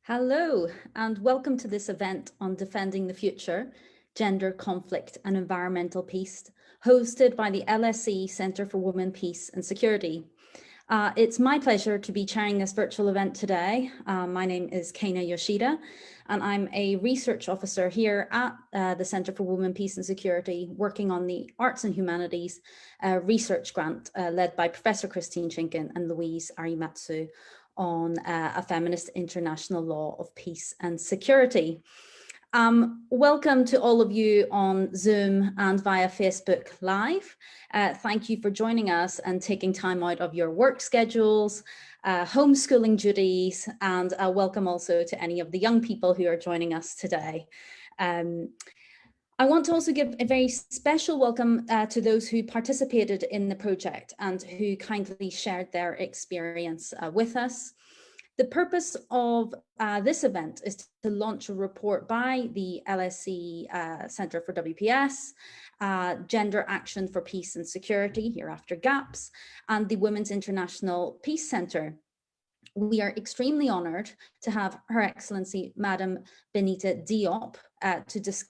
Hello, and welcome to this event on Defending the Future, Gender, Conflict and Environmental Peace, hosted by the LSE Centre for Women, Peace and Security. It's my pleasure to be chairing this virtual event today. My name is Keina Yoshia, and I'm a research officer here at the Centre for Women, Peace and Security, working on the Arts and Humanities research grant led by Professor Christine Chinkin and Louise Arimatsu on a feminist international law of peace and security. Welcome to all of you on Zoom and via Facebook Live. Thank you for joining us and taking time out of your work schedules, homeschooling duties, and welcome also to any of the young people who are joining us today. I want to also give a very special welcome to those who participated in the project and who kindly shared their experience with us. The purpose of this event is to launch a report by the LSE Centre for WPS, Gender Action for Peace and Security, hereafter GAPS, and the Women's International Peace Centre. We are extremely honoured to have Her Excellency Madam Bineta Diop to discuss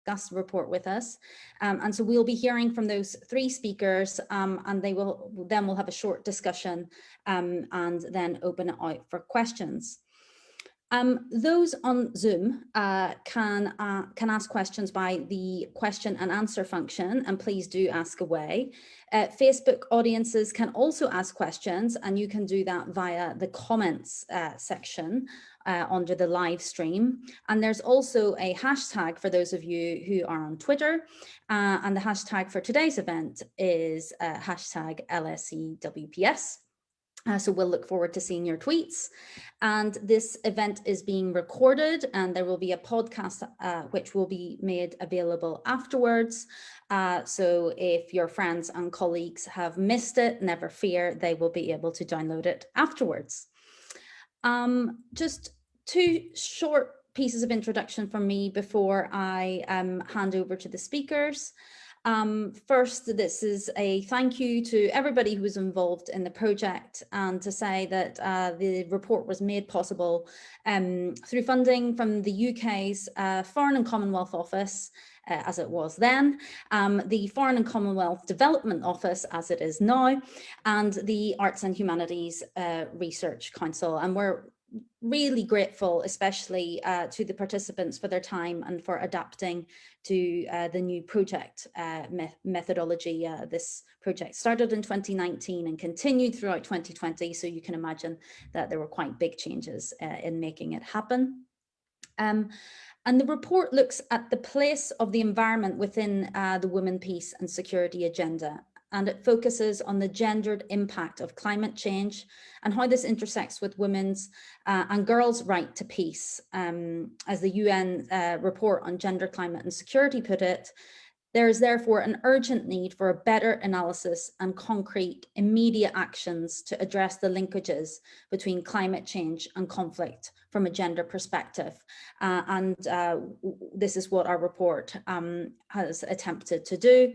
the report with us, and so we'll be hearing from those three speakers, and we'll have a short discussion and then open it out for questions. Those on Zoom can ask questions by the question and answer function, and please do ask away. Facebook audiences can also ask questions, and you can do that via the comments section under the live stream. And there's also a hashtag for those of you who are on Twitter, and the hashtag for today's event is hashtag LSEWPS. So we'll look forward to seeing your tweets. And this event is being recorded, and there will be a podcast which will be made available afterwards. So if your friends and colleagues have missed it, never fear, they will be able to download it afterwards. Just two short pieces of introduction from me before I hand over to the speakers. First, this is a thank you to everybody who was involved in the project, and to say that the report was made possible through funding from the UK's Foreign and Commonwealth Office, as it was then, the Foreign and Commonwealth Development Office, as it is now, and the Arts and Humanities Research Council. And we're really grateful, especially to the participants for their time and for adapting to the new project methodology. This project started in 2019 and continued throughout 2020, so you can imagine that there were quite big changes in making it happen. And the report looks at the place of the environment within the women, peace and security agenda, and it focuses on the gendered impact of climate change and how this intersects with women's and girls' right to peace. As the UN report on gender, climate and security put it, there is therefore an urgent need for a better analysis and concrete immediate actions to address the linkages between climate change and conflict from a gender perspective. This is what our report has attempted to do.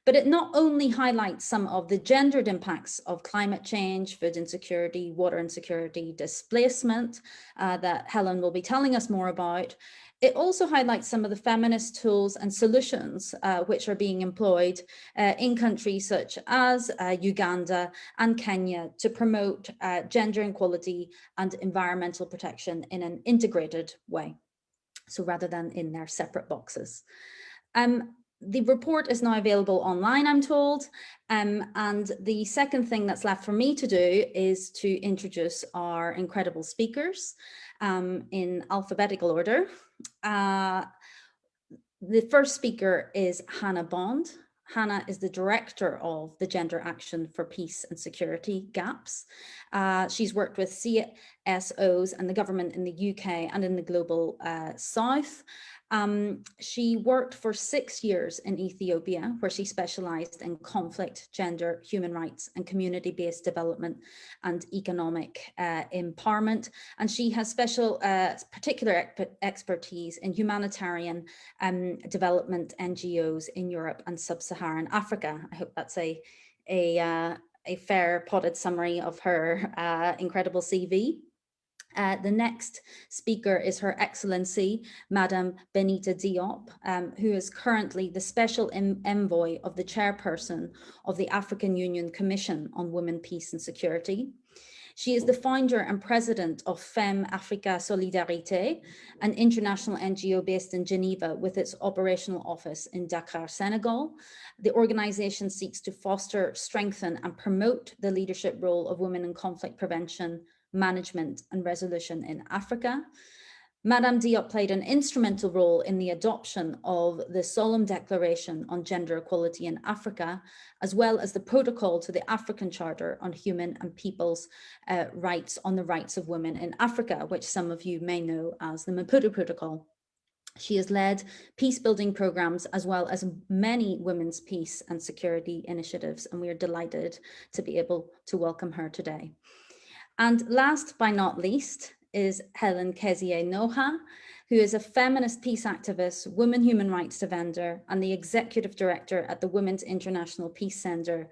But it not only highlights some of the gendered impacts of climate change, food insecurity, water insecurity, displacement that Helen will be telling us more about. It also highlights some of the feminist tools and solutions which are being employed in countries such as Uganda and Kenya to promote gender equality and environmental protection in an integrated way, so rather than in their separate boxes. The report is now available online, I'm told, and the second thing that's left for me to do is to introduce our incredible speakers in alphabetical order. The first speaker is Hannah Bond. Hannah is the director of the Gender Action for Peace and Security, GAPS. She's worked with CSOs and the government in the UK and in the global South. She worked for 6 years in Ethiopia, where she specialised in conflict, gender, human rights and community-based development and economic empowerment. And she has particular expertise in humanitarian development NGOs in Europe and sub-Saharan Africa. I hope that's a fair potted summary of her incredible CV. The next speaker is Her Excellency, Madame Bineta Diop, who is currently the Special Envoy of the Chairperson of the African Union Commission on Women, Peace and Security. She is the founder and president of Femme Africa Solidarité, an international NGO based in Geneva with its operational office in Dakar, Senegal. The organization seeks to foster, strengthen, and promote the leadership role of women in conflict prevention, management, and resolution in Africa. Madame Diop played an instrumental role in the adoption of the Solemn Declaration on Gender Equality in Africa, as well as the protocol to the African Charter on Human and People's Rights on the Rights of Women in Africa, which some of you may know as the Maputo Protocol. She has led peace-building programs as well as many women's peace and security initiatives, and we are delighted to be able to welcome her today. And last but not least is Helen Kezie-Nwoha, who is a feminist peace activist, women human rights defender, and the executive director at the Women's International Peace Center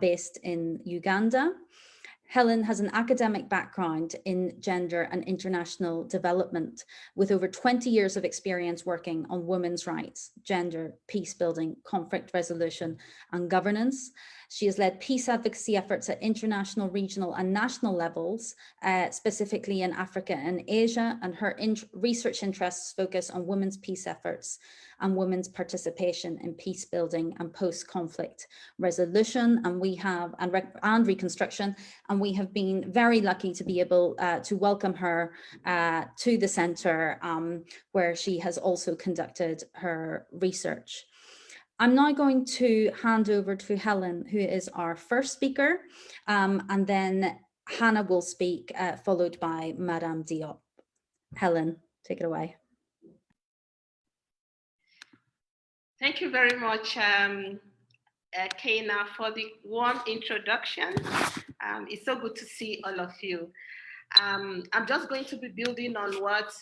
based in Uganda. Helen has an academic background in gender and international development with over 20 years of experience working on women's rights, gender, peace building, conflict resolution, and governance. She has led peace advocacy efforts at international, regional, and national levels, specifically in Africa and Asia, and her research interests focus on women's peace efforts and women's participation in peace building and post-conflict resolution, and reconstruction. And we have been very lucky to be able to welcome her to the centre, where she has also conducted her research. I'm now going to hand over to Helen, who is our first speaker, and then Hannah will speak, followed by Madame Diop. Helen, take it away. Thank you very much, Keina, for the warm introduction. It's so good to see all of you. I'm just going to be building on what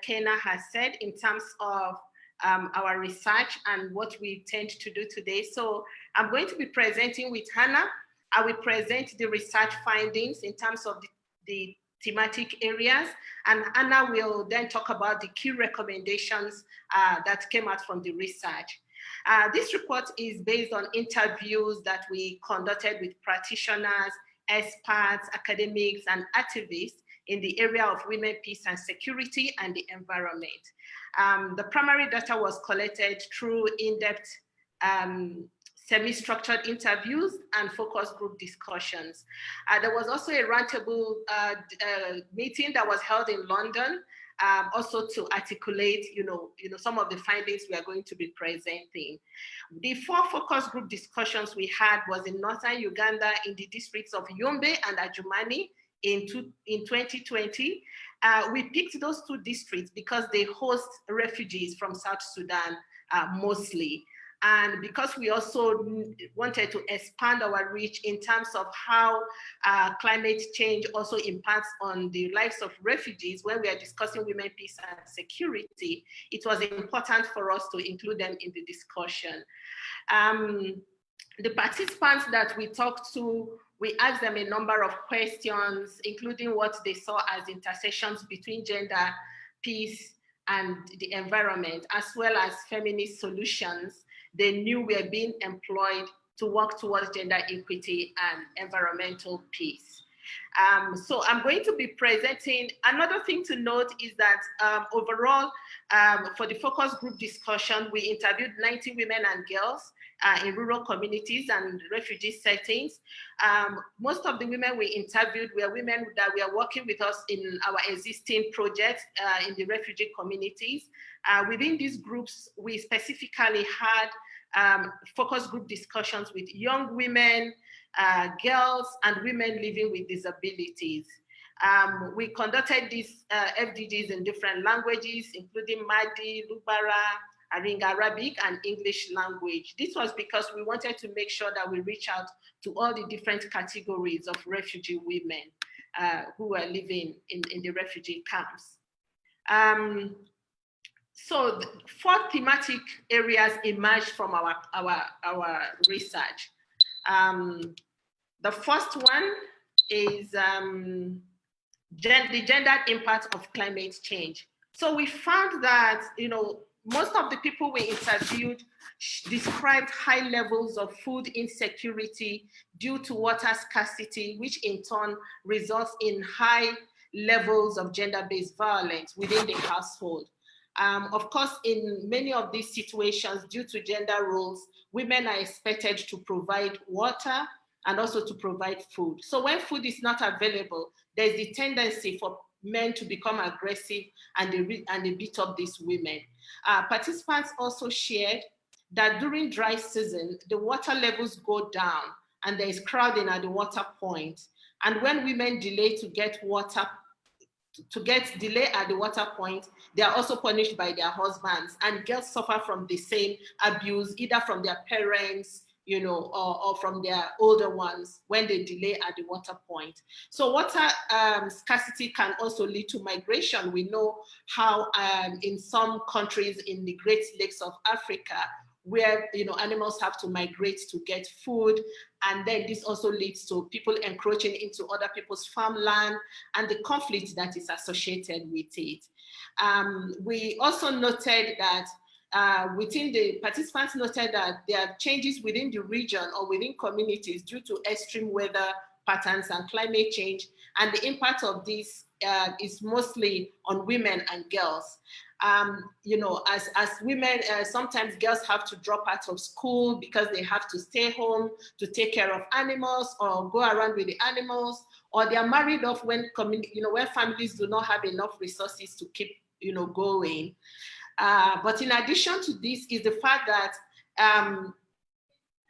Keina has said in terms of our research and what we tend to do today. So I'm going to be presenting with Hannah. I will present the research findings in terms of the thematic areas, and Anna will then talk about the key recommendations that came out from the research. This report is based on interviews that we conducted with practitioners, experts, academics, and activists in the area of women, peace and security, and the environment. The primary data was collected through in-depth semi-structured interviews and focus group discussions. There was also a roundtable meeting that was held in London, also to articulate, some of the findings we are going to be presenting. The 4 focus group discussions we had was in northern Uganda, in the districts of Yombe and Adjumani in 2020. We picked those 2 districts because they host refugees from South Sudan mostly. And because we also wanted to expand our reach in terms of how climate change also impacts on the lives of refugees when we are discussing women, peace and security, it was important for us to include them in the discussion. The participants that we talked to, we asked them a number of questions, including what they saw as intersections between gender, peace, and the environment, as well as feminist solutions they knew were being employed to work towards gender equity and environmental peace. So I'm going to be presenting. Another thing to note is that overall, for the focus group discussion, we interviewed 90 women and girls in rural communities and refugee settings. Most of the women we interviewed were women that were working with us in our existing projects in the refugee communities. Within these groups, we specifically had focus group discussions with young women, girls, and women living with disabilities. We conducted these FDGs in different languages, including Madi, Lubara, Aringa Arabic, and English language. This was because we wanted to make sure that we reach out to all the different categories of refugee women who were living in the refugee camps. So 4 thematic areas emerged from our research. The first one is the gendered impact of climate change. So we found that, most of the people we interviewed described high levels of food insecurity due to water scarcity, which in turn results in high levels of gender-based violence within the household. Of course, in many of these situations, due to gender roles, women are expected to provide water and also to provide food. So when food is not available, there's the tendency for men to become aggressive and they beat up these women. Participants also shared that during dry season, the water levels go down and there is crowding at the water point. And when women delay to get water, delay at the water point, they are also punished by their husbands, and girls suffer from the same abuse, either from their parents, or from their older ones when they delay at the water point. So water scarcity can also lead to migration. We know how in some countries in the Great Lakes of Africa, where animals have to migrate to get food, and then this also leads to people encroaching into other people's farmland and the conflict that is associated with it. We also noted that within the participants noted that there are changes within the region or within communities due to extreme weather patterns and climate change, and the impact of this is mostly on women and girls. As women, sometimes girls have to drop out of school because they have to stay home to take care of animals or go around with the animals, or they are married off when when families do not have enough resources to keep going. But in addition to this is the fact that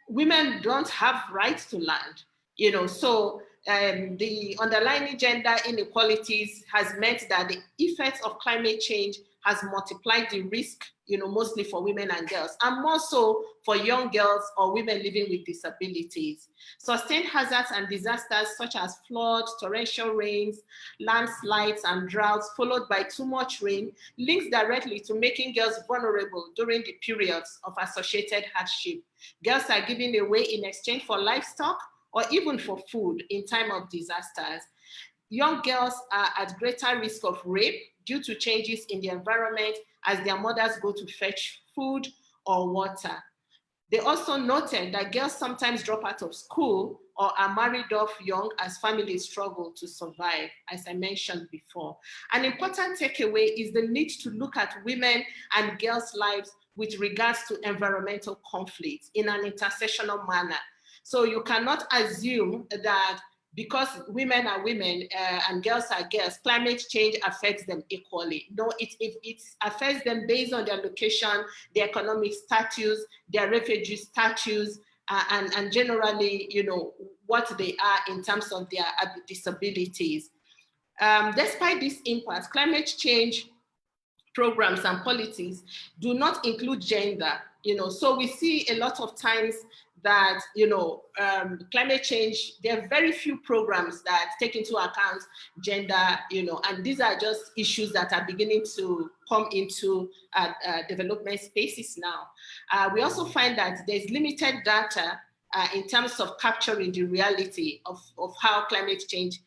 women don't have rights to land, so the underlying gender inequalities has meant that the effects of climate change has multiplied the risk, mostly for women and girls, and more so for young girls or women living with disabilities. Sustained hazards and disasters such as floods, torrential rains, landslides, and droughts, followed by too much rain, links directly to making girls vulnerable during the periods of associated hardship. Girls are given away in exchange for livestock or even for food in time of disasters. Young girls are at greater risk of rape due to changes in the environment as their mothers go to fetch food or water. They also noted that girls sometimes drop out of school or are married off young as families struggle to survive, as I mentioned before. An important takeaway is the need to look at women and girls' lives with regards to environmental conflicts in an intersectional manner. So you cannot assume that because women are women and girls are girls, climate change affects them equally. No, it affects them based on their location, their economic status, their refugee status, and generally, what they are in terms of their disabilities. Despite this impact, climate change programs and policies do not include gender. So we see a lot of times that climate change, there are very few programs that take into account gender, and these are just issues that are beginning to come into development spaces now. We also find that there's limited data in terms of capturing the reality of how climate change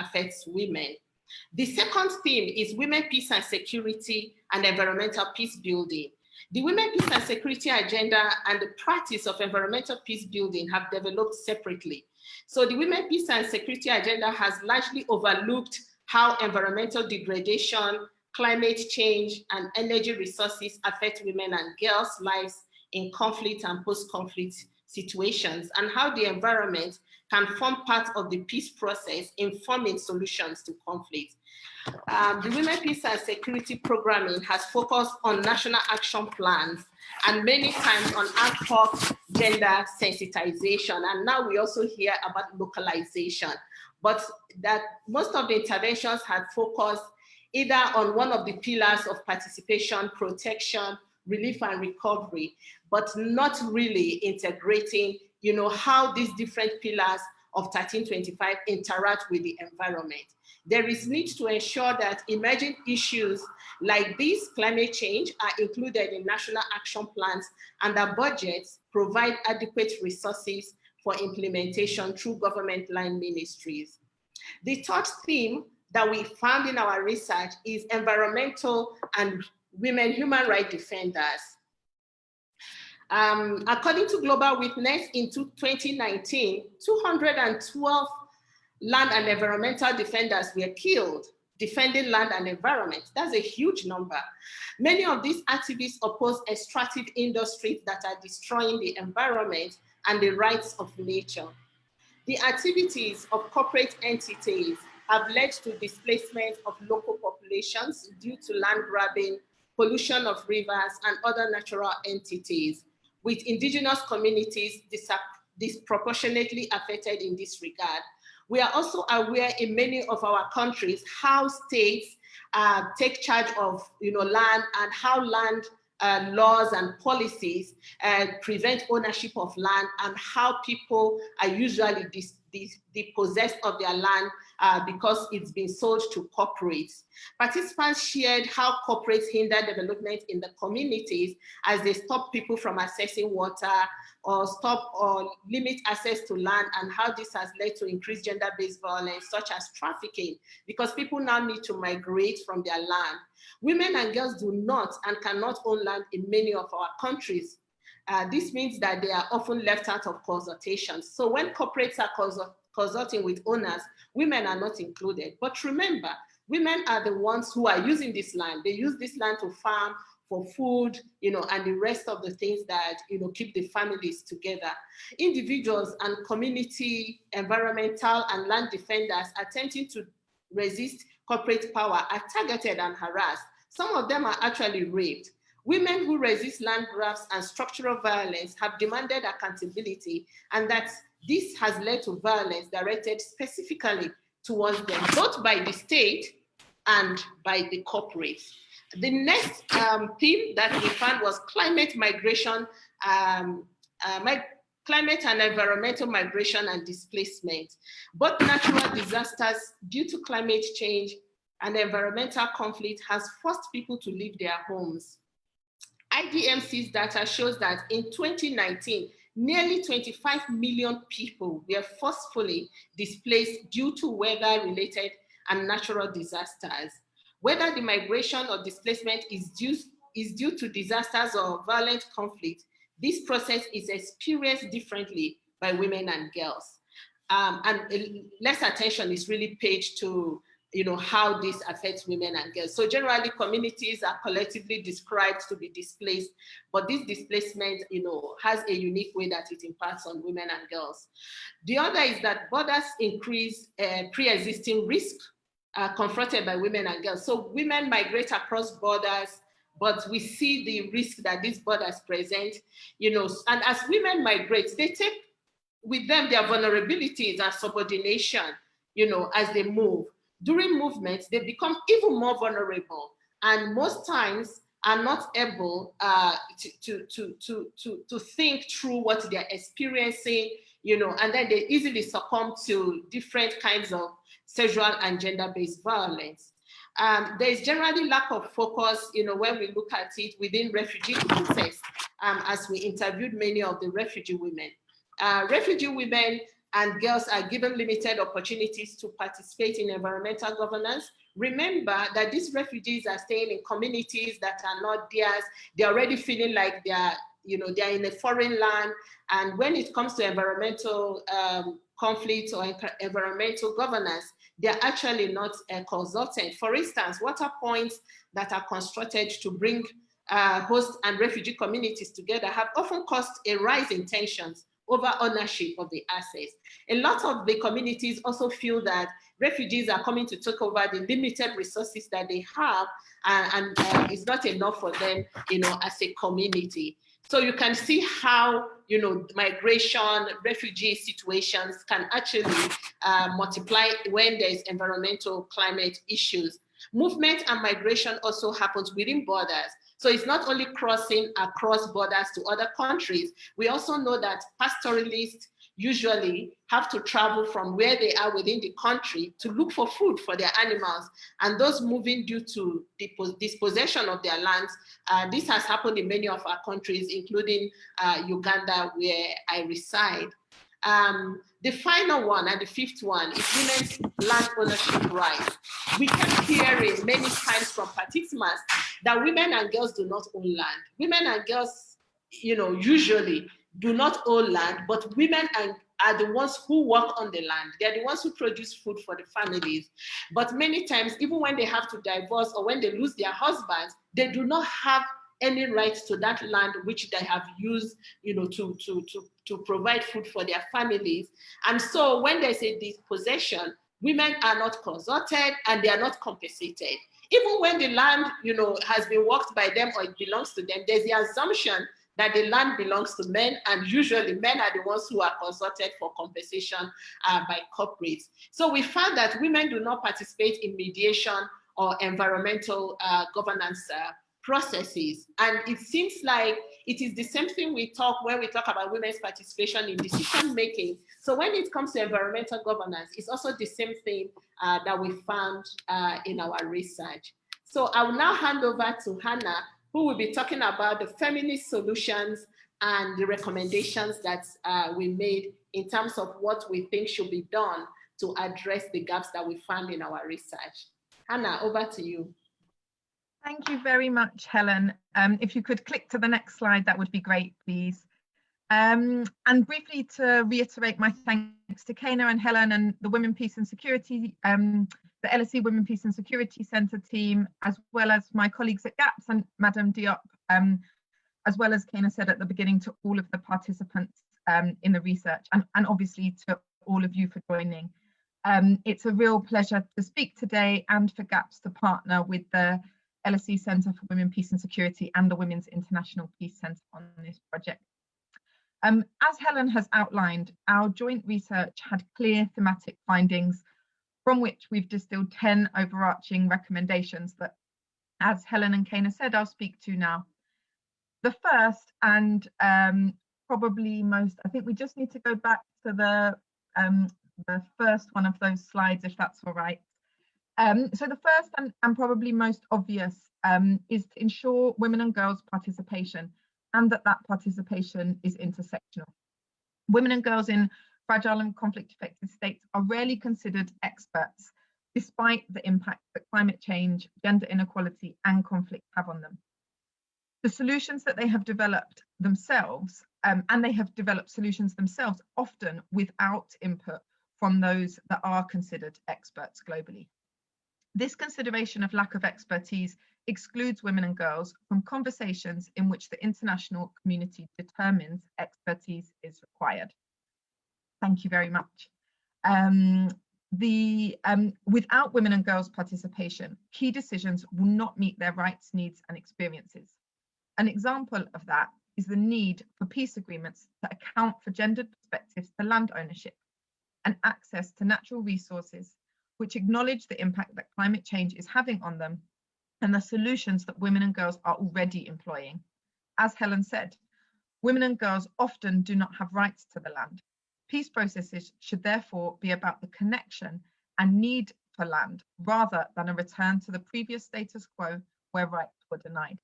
affects women. The second theme is women, peace and security and environmental peace building. The Women, Peace and Security agenda and the practice of environmental peace building have developed separately. So the Women, Peace and Security agenda has largely overlooked how environmental degradation, climate change, and energy resources affect women and girls' lives in conflict and post-conflict situations, and how the environment can form part of the peace process in forming solutions to conflict. The Women, Peace and Security programming has focused on national action plans and many times on ad hoc gender sensitization. And now we also hear about localization, but that most of the interventions had focused either on one of the pillars of participation, protection, relief and recovery, but not really integrating, how these different pillars of 1325 interact with the environment. There is need to ensure that emerging issues like this, climate change, are included in national action plans and that budgets provide adequate resources for implementation through government line ministries. The third theme that we found in our research is environmental and women human rights defenders. According to Global Witness, in 2019, 212 land and environmental defenders were killed defending land and environment. That's a huge number. Many of these activists oppose extractive industries that are destroying the environment and the rights of nature. The activities of corporate entities have led to displacement of local populations due to land grabbing, pollution of rivers, and other natural entities, with indigenous communities disproportionately affected in this regard. We are also aware in many of our countries how states take charge of land, and how land laws and policies prevent ownership of land, and how people are usually dispossessed of their land because it's been sold to corporates. Participants shared how corporates hinder development in the communities as they stop people from accessing water or stop or limit access to land, and how this has led to increased gender-based violence such as trafficking, because people now need to migrate from their land. Women and girls do not and cannot own land in many of our countries. This means that they are often left out of consultations. So when corporates are consulting with owners, women are not included. But remember, women are the ones who are using this land. They use this land to farm, for food, and the rest of the things that, keep the families together. Individuals and community, environmental and land defenders attempting to resist corporate power are targeted and harassed. Some of them are actually raped. Women who resist land grabs and structural violence have demanded accountability, and that this has led to violence directed specifically towards them, both by the state and by the corporates. The next theme that we found was climate migration, climate and environmental migration and displacement. Both natural disasters due to climate change and environmental conflict has forced people to leave their homes. IDMC's data shows that in 2019, nearly 25 million people were forcefully displaced due to weather-related and natural disasters. Whether the migration or displacement is due to disasters or violent conflict, this process is experienced differently by women and girls. And less attention is really paid to how this affects women and girls. So generally, communities are collectively described to be displaced, but this displacement, has a unique way that it impacts on women and girls. The other is that borders increase pre-existing risk confronted by women and girls. So women migrate across borders, but we see the risk that these borders present, and as women migrate, they take with them their vulnerabilities and subordination, as they move. During movements, they become even more vulnerable, and most times are not able to think through what they're experiencing, and then they easily succumb to different kinds of sexual and gender-based violence. There is generally lack of focus, when we look at it within refugee context, as we interviewed many of the refugee women. Refugee women and girls are given limited opportunities to participate in environmental governance. Remember that these refugees are staying in communities that are not theirs. They're already feeling like they're in a foreign land. And when it comes to environmental conflicts or environmental governance, they're actually not consulted. For instance, water points that are constructed to bring host and refugee communities together have often caused a rise in tensions over ownership of the assets. A lot of the communities also feel that refugees are coming to take over the limited resources that they have, and it's not enough for them, as a community. So you can see how, migration, refugee situations can actually multiply when there's environmental climate issues. Movement and migration also happens within borders. So it's not only crossing across borders to other countries. We also know that pastoralists usually have to travel from where they are within the country to look for food for their animals. And those moving due to dispossession of their lands, this has happened in many of our countries, including Uganda, where I reside. The final one and the fifth one is women's land ownership rights. We kept hearing many times from participants that women and girls do not own land. Women and girls, usually do not own land, but women are the ones who work on the land. They're the ones who produce food for the families. But many times, even when they have to divorce or when they lose their husbands, they do not have any rights to that land which they have used, to provide food for their families. And so when there's a dispossession, women are not consulted and they are not compensated. Even when the land, has been worked by them or it belongs to them, there's the assumption that the land belongs to men, and usually men are the ones who are consulted for compensation by corporates. So we found that women do not participate in mediation or environmental governance processes. And it seems like it is the same thing when we talk about women's participation in decision making. So when it comes to environmental governance, it's also the same thing that we found in our research. So I will now hand over to Hannah, who will be talking about the feminist solutions and the recommendations that we made in terms of what we think should be done to address the gaps that we found in our research. Hannah, over to you. Thank you very much, Helen. If you could click to the next slide, that would be great, please. And briefly to reiterate my thanks to Keina and Helen and the Women, Peace and Security, the LSE Women, Peace and Security Centre team, as well as my colleagues at GAPS and Madam Diop, as well as Keina said at the beginning, to all of the participants in the research, and obviously to all of you for joining. It's a real pleasure to speak today and for GAPS to partner with the LSE Centre for Women, Peace and Security and the Women's International Peace Centre on this project. As Helen has outlined, our joint research had clear thematic findings from which we've distilled 10 overarching recommendations that, as Helen and Keina said, I'll speak to now. The first and probably most, I think we just need to go back to the first one of those slides, if that's all right. So the first and probably most obvious is to ensure women and girls' participation, and that participation is intersectional. Women and girls in fragile and conflict-affected states are rarely considered experts, despite the impact that climate change, gender inequality, and conflict have on them. The solutions that they have developed themselves, and they have developed solutions themselves, often without input from those that are considered experts globally. This consideration of lack of expertise excludes women and girls from conversations in which the international community determines expertise is required. Thank you very much. Without women and girls' participation, key decisions will not meet their rights, needs, and experiences. An example of that is the need for peace agreements that account for gendered perspectives to land ownership and access to natural resources, which acknowledge the impact that climate change is having on them and the solutions that women and girls are already employing. As Helen said, women and girls often do not have rights to the land. Peace processes should therefore be about the connection and need for land rather than a return to the previous status quo where rights were denied.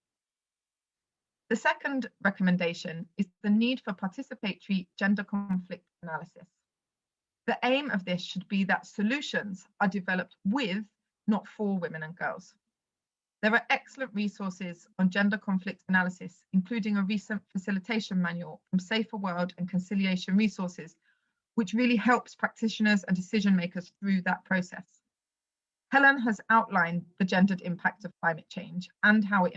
The second recommendation is the need for participatory gender conflict analysis. The aim of this should be that solutions are developed with, not for, women and girls. There are excellent resources on gender conflict analysis, including a recent facilitation manual from Safer World and Conciliation Resources, which really helps practitioners and decision makers through that process. Helen has outlined the gendered impact of climate change and how it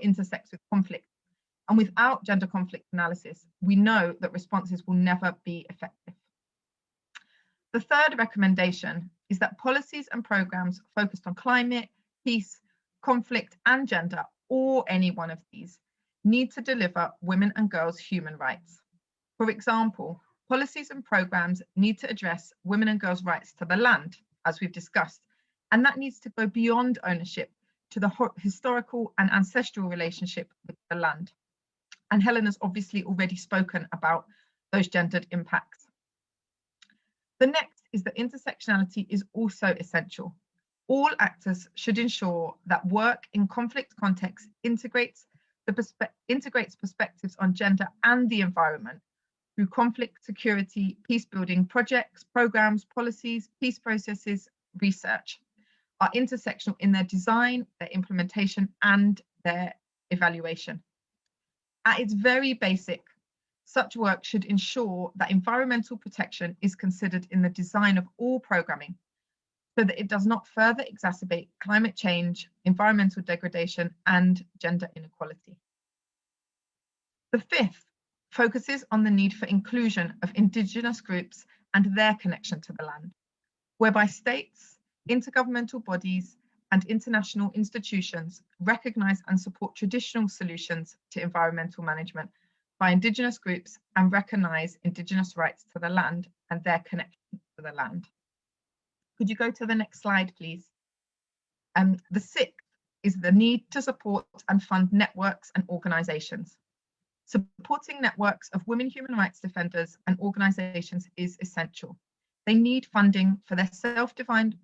intersects with conflict. And without gender conflict analysis, we know that responses will never be effective. The third recommendation is that policies and programs focused on climate, peace, conflict, and gender, or any one of these, need to deliver women and girls' human rights. For example, policies and programs need to address women and girls' rights to the land, as we've discussed, and that needs to go beyond ownership to the historical and ancestral relationship with the land. And Helen has obviously already spoken about those gendered impacts. The next is that intersectionality is also essential. All actors should ensure that work in conflict contexts integrates perspectives on gender and the environment, through conflict, security, peace building projects, programs, policies, peace processes, research, are intersectional in their design, their implementation, and their evaluation. At its very basic, such work should ensure that environmental protection is considered in the design of all programming, so that it does not further exacerbate climate change, environmental degradation, and gender inequality. The fifth focuses on the need for inclusion of Indigenous groups and their connection to the land, whereby states, intergovernmental bodies, and international institutions recognise and support traditional solutions to environmental management by Indigenous groups and recognise Indigenous rights to the land and their connection to the land. Could you go to the next slide, please? The sixth is the need to support and fund networks and organisations. Supporting networks of women human rights defenders and organisations is essential. They need funding for their self-defined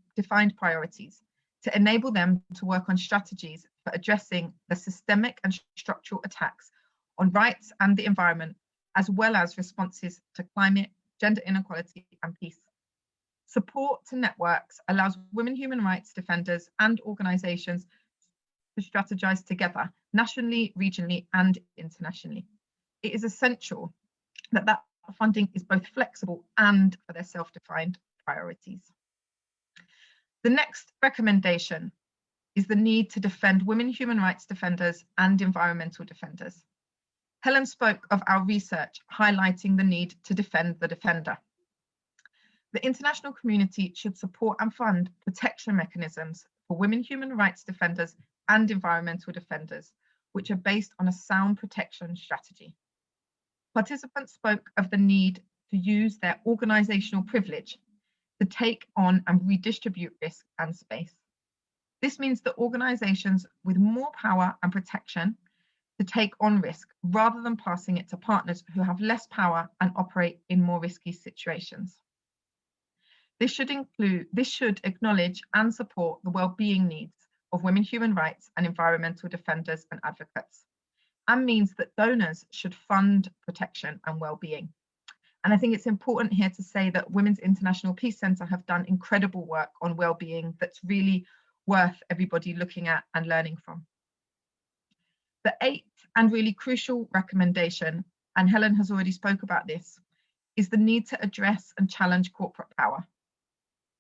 priorities to enable them to work on strategies for addressing the systemic and structural attacks on rights and the environment, as well as responses to climate, gender inequality, and peace. Support to networks allows women human rights defenders and organisations to strategize together, nationally, regionally, and internationally. It is essential that that funding is both flexible and for their self-defined priorities. The next recommendation is the need to defend women human rights defenders and environmental defenders. Helen spoke of our research highlighting the need to defend the defender. The international community should support and fund protection mechanisms for women human rights defenders and environmental defenders, which are based on a sound protection strategy. Participants spoke of the need to use their organisational privilege to take on and redistribute risk and space. This means that organisations with more power and protection to take on risk rather than passing it to partners who have less power and operate in more risky situations. This should acknowledge and support the well-being needs of women human rights and environmental defenders and advocates, and means that donors should fund protection and well-being. And I think it's important here to say that Women's International Peace Centre have done incredible work on well-being that's really worth everybody looking at and learning from. The eighth and really crucial recommendation, and Helen has already spoke about this, is the need to address and challenge corporate power.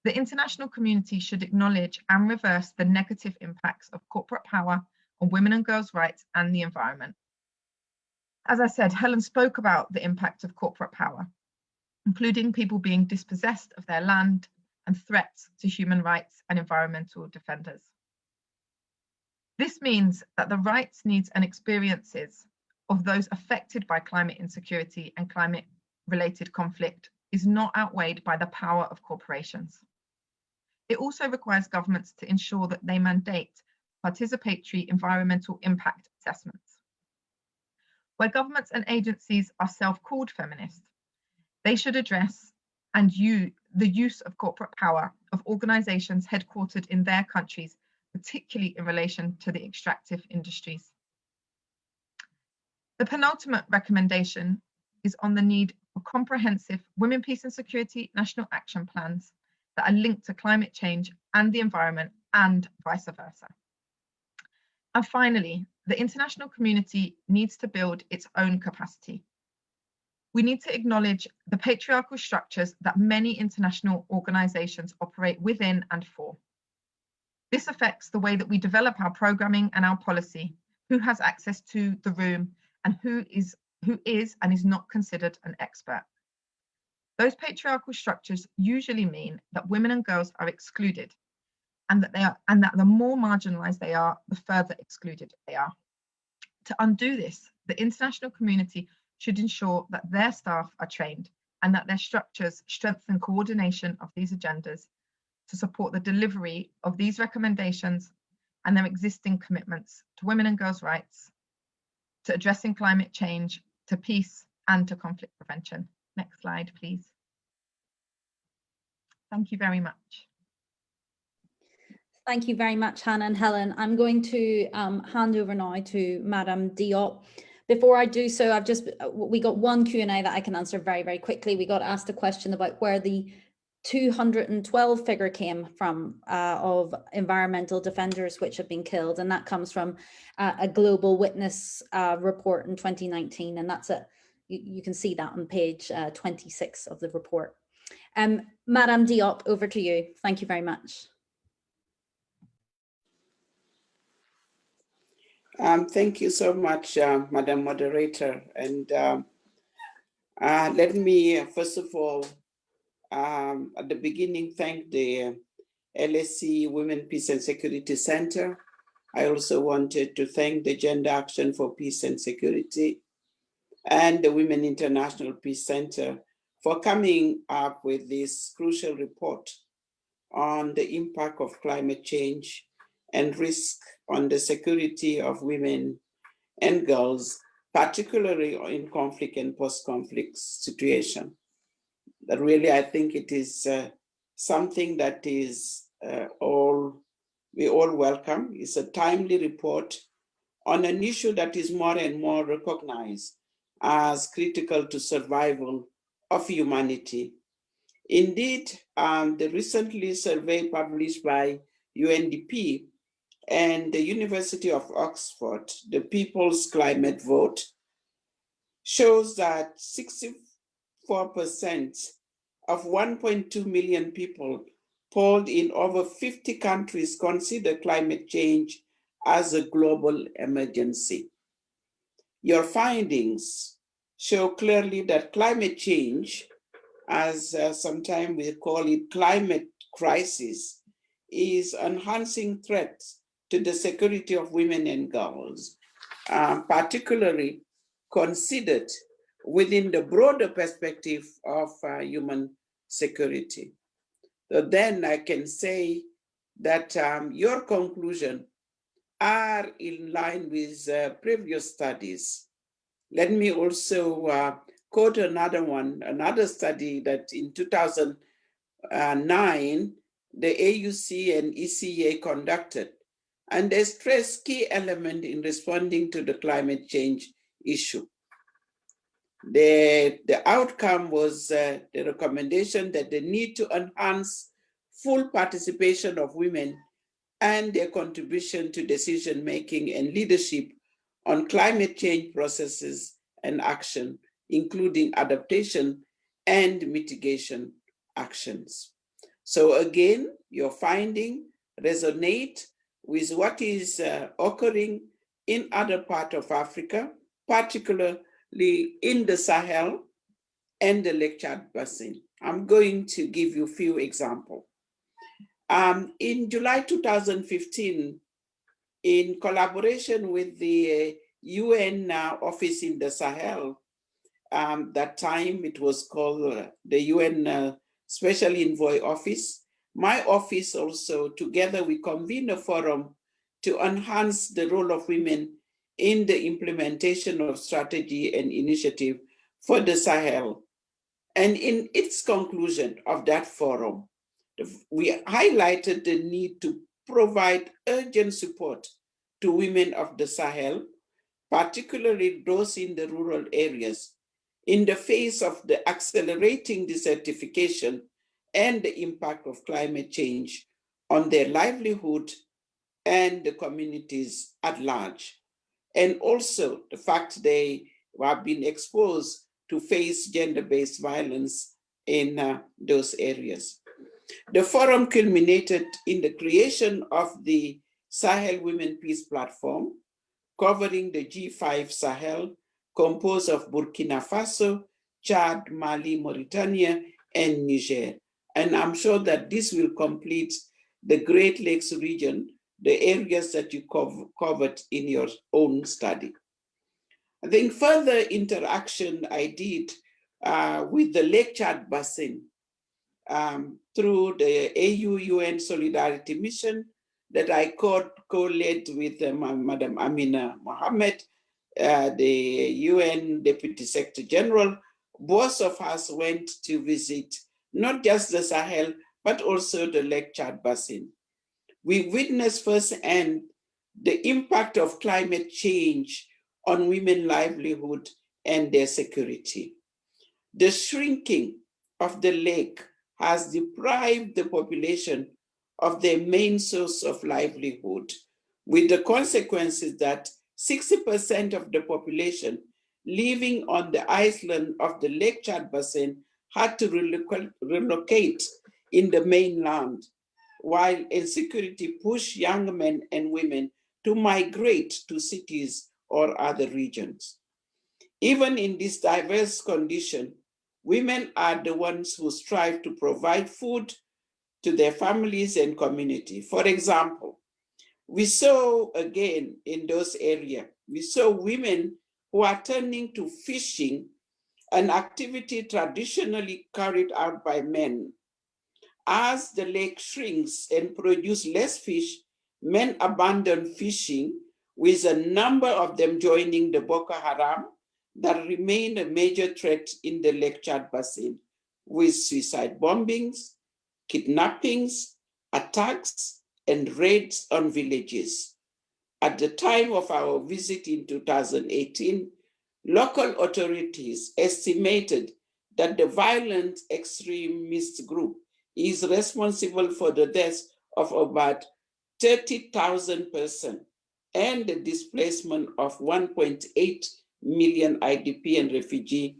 The international community should acknowledge and reverse the negative impacts of corporate power on women and girls' rights and the environment. As I said, Helen spoke about the impact of corporate power, including people being dispossessed of their land and threats to human rights and environmental defenders. This means that the rights, needs, and experiences of those affected by climate insecurity and climate-related conflict is not outweighed by the power of corporations. It also requires governments to ensure that they mandate participatory environmental impact assessments. Where governments and agencies are self-called feminist, they should address and the use of corporate power of organisations headquartered in their countries, particularly in relation to the extractive industries. The penultimate recommendation is on the need for comprehensive women, peace and security national action plans that are linked to climate change and the environment and vice versa. And finally, the international community needs to build its own capacity. We need to acknowledge the patriarchal structures that many international organisations operate within and for. This affects the way that we develop our programming and our policy, who has access to the room, and who is and is not considered an expert. Those patriarchal structures usually mean that women and girls are excluded, and that the more marginalised they are, the further excluded they are. To undo this, the international community should ensure that their staff are trained and that their structures strengthen coordination of these agendas to support the delivery of these recommendations and their existing commitments to women and girls' rights, to addressing climate change, to peace, and to conflict prevention. Next slide, please. Thank you very much. Thank you very much, Hannah and Helen. I'm going to hand over now to Madame Diop. Before I do so, we got one Q&A that I can answer very, very quickly. We got asked a question about where the 212 figure came from of environmental defenders which have been killed, and that comes from a Global Witness report in 2019, and that's you can see that on page 26 of the report. Madame Diop, over to you. Thank you very much. Thank you so much, Madam Moderator. And let me, first of all, at the beginning, thank the LSE Women, Peace and Security Center. I also wanted to thank the Gender Action for Peace and Security and the Women International Peace Center for coming up with this crucial report on the impact of climate change and risk on the security of women and girls, particularly in conflict and post-conflict situation. But really, I think it is something that is we all welcome. It's a timely report on an issue that is more and more recognized as critical to survival of humanity. Indeed, the recently survey published by UNDP and the University of Oxford, the People's Climate Vote, shows that 64% of 1.2 million people polled in over 50 countries consider climate change as a global emergency. Your findings show clearly that climate change, as sometimes we call it climate crisis, is enhancing threats to the security of women and girls, particularly considered within the broader perspective of human security. So then I can say that your conclusions are in line with previous studies. Let me also quote another study that in 2009, the AUC and ECA conducted, and they stressed key elements in responding to the climate change issue. The outcome was the recommendation that the need to enhance full participation of women and their contribution to decision-making and leadership on climate change processes and action, including adaptation and mitigation actions. So again, your finding resonate with what is occurring in other parts of Africa, particularly in the Sahel and the Lake Chad Basin. I'm going to give you a few examples. In July 2015, in collaboration with the UN office in the Sahel, that time it was called the UN Special Envoy Office. My office also, together we convened a forum to enhance the role of women in the implementation of strategy and initiative for the Sahel. And in its conclusion of that forum, we highlighted the need to provide urgent support to women of the Sahel, particularly those in the rural areas, in the face of the accelerating desertification and the impact of climate change on their livelihood and the communities at large. And also the fact they have been exposed to face gender-based violence in those areas. The forum culminated in the creation of the Sahel Women Peace Platform, covering the G5 Sahel, composed of Burkina Faso, Chad, Mali, Mauritania, and Niger. And I'm sure that this will complete the Great Lakes region, the areas that you covered in your own study. I think further interaction I did with the Lake Chad Basin through the AU-UN Solidarity Mission that I co-led with Madam Amina Mohammed, the UN Deputy Secretary General. Both of us went to visit not just the Sahel, but also the Lake Chad Basin. We witnessed firsthand the impact of climate change on women's livelihood and their security. The shrinking of the lake has deprived the population of their main source of livelihood, with the consequences that 60% of the population living on the island of the Lake Chad Basin had to relocate in the mainland, while insecurity pushed young men and women to migrate to cities or other regions. Even in this diverse condition, women are the ones who strive to provide food to their families and community. For example, we saw again in those areas, we saw women who are turning to fishing, an activity traditionally carried out by men. As the lake shrinks and produces less fish, men abandon fishing, with a number of them joining the Boko Haram that remain a major threat in the Lake Chad Basin, with suicide bombings, kidnappings, attacks, and raids on villages. At the time of our visit in 2018, local authorities estimated that the violent extremist group is responsible for the deaths of about 30,000 persons and the displacement of 1.8 million IDP and refugee,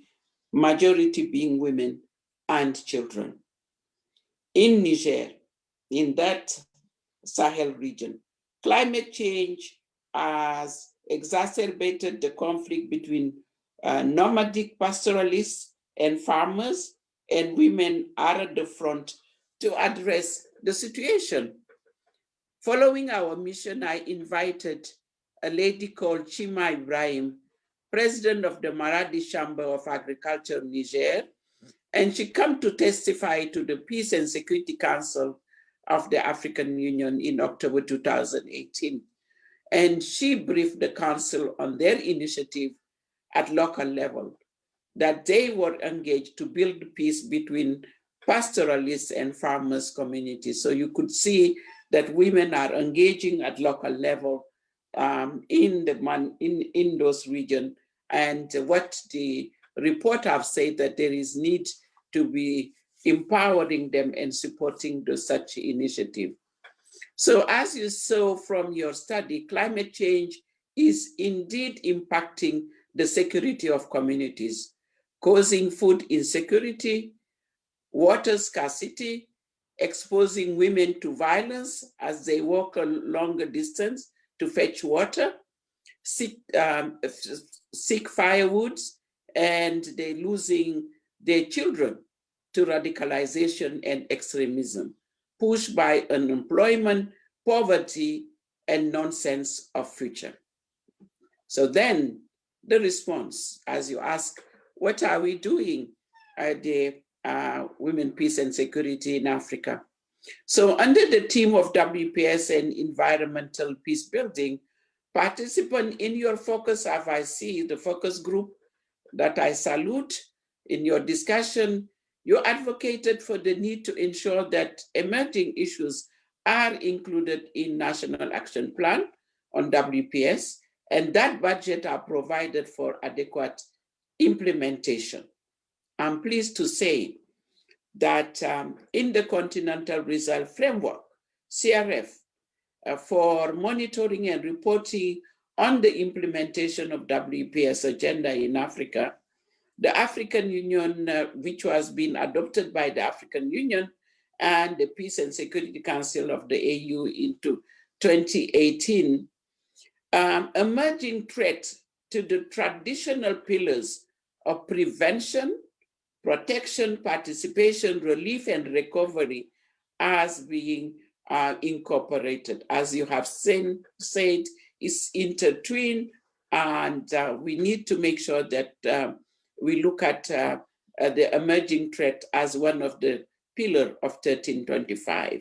majority being women and children. In Niger, in that Sahel region, climate change has exacerbated the conflict between nomadic pastoralists and farmers, and women are at the front to address the situation. Following our mission, I invited a lady called Chima Ibrahim, president of the Maradi Chamber of Agriculture, Niger, and she came to testify to the Peace and Security Council of the African Union in October 2018. And she briefed the council on their initiative at local level, that they were engaged to build peace between pastoralists and farmers communities. So you could see that women are engaging at local level in those regions. And what the report have said, that there is need to be empowering them and supporting such initiative. So as you saw from your study, climate change is indeed impacting the security of communities, causing food insecurity, water scarcity, exposing women to violence as they walk a longer distance to fetch water, seek firewood, and they're losing their children to radicalization and extremism, pushed by unemployment, poverty, and nonsense of future. So then the response, as you ask, what are we doing at the Women, Peace and Security in Africa? So under the theme of WPS and environmental peace building, participants in your focus, as I see the focus group that I salute in your discussion, you advocated for the need to ensure that emerging issues are included in National Action Plan on WPS, and that budget are provided for adequate implementation. I'm pleased to say that in the Continental Result Framework, CRF, for monitoring and reporting on the implementation of WPS agenda in Africa, the African Union, which was being adopted by the African Union and the Peace and Security Council of the AU into 2018, emerging threat to the traditional pillars of prevention, protection, participation, relief, and recovery as being incorporated. As you have said, it's intertwined, and we need to make sure that we look at the emerging threat as one of the pillars of 1325.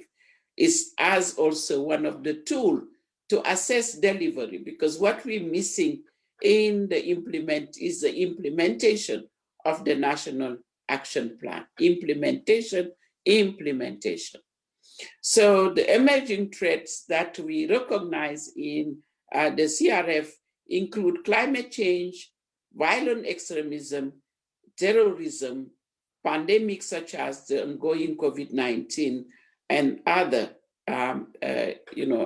It's as also one of the tools to assess delivery, because what we're missing in the implementation of the National Action Plan. Implementation. So the emerging threats that we recognize in the CRF include climate change, violent extremism, terrorism, pandemics such as the ongoing COVID-19, and other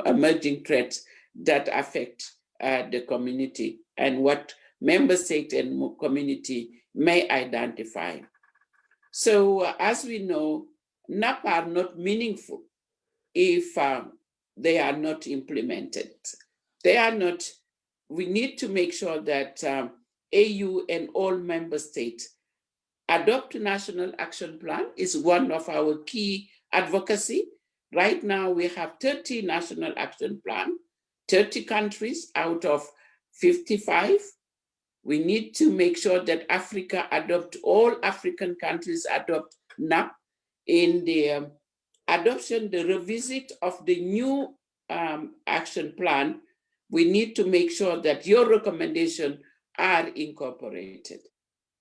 emerging threats that affect the community and what member state and community may identify. So as we know, NAP are not meaningful if they are not implemented. They are not, we need to make sure that AU and all member states adopt a national action plan is one of our key advocacy. Right now we have 30 national action plan, 30 countries out of 55. We need to make sure that Africa adopt, all African countries adopt NAP. In the adoption, the revisit of the new action plan, we need to make sure that your recommendations are incorporated.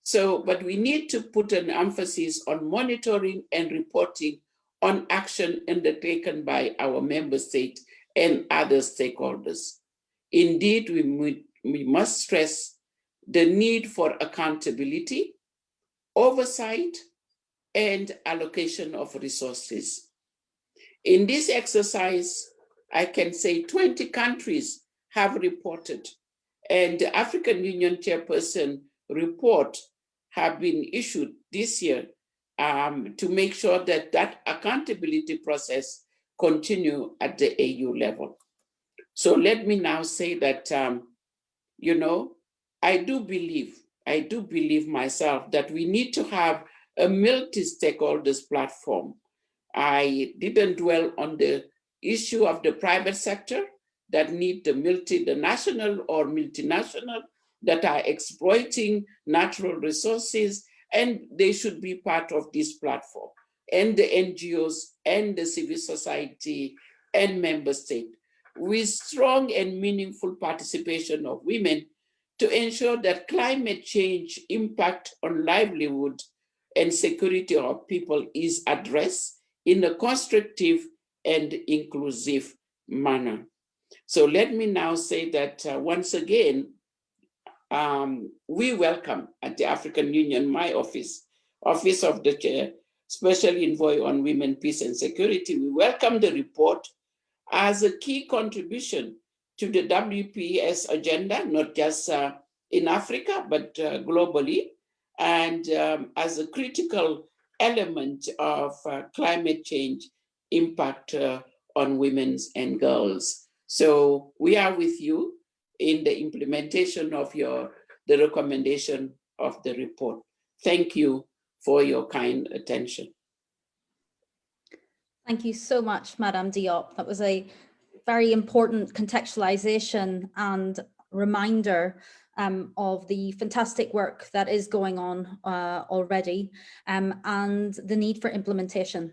So, but we need to put an emphasis on monitoring and reporting on action undertaken by our member state and other stakeholders. Indeed, we must stress the need for accountability, oversight, and allocation of resources. In this exercise, I can say 20 countries have reported, and the African Union Chairperson report have been issued this year to make sure that that accountability process continue at the AU level. So let me now say that, I do believe myself that we need to have a multi-stakeholders platform. I didn't dwell on the issue of the private sector that need the national or multinational that are exploiting natural resources, and they should be part of this platform, and the NGOs and the civil society and member state, with strong and meaningful participation of women to ensure that climate change impact on livelihood and security of people is addressed in a constructive and inclusive manner. So let me now say that once again, we welcome at the African Union, my office of the Chair, Special Envoy on Women, Peace and Security, we welcome the report as a key contribution to the WPS agenda, not just in Africa, but globally, and as a critical element of climate change impact on women and girls. So we are with you in the implementation of the recommendation of the report. Thank you for your kind attention. Thank you so much, Madame Diop. That was a very important contextualization and reminder of the fantastic work that is going on already and the need for implementation,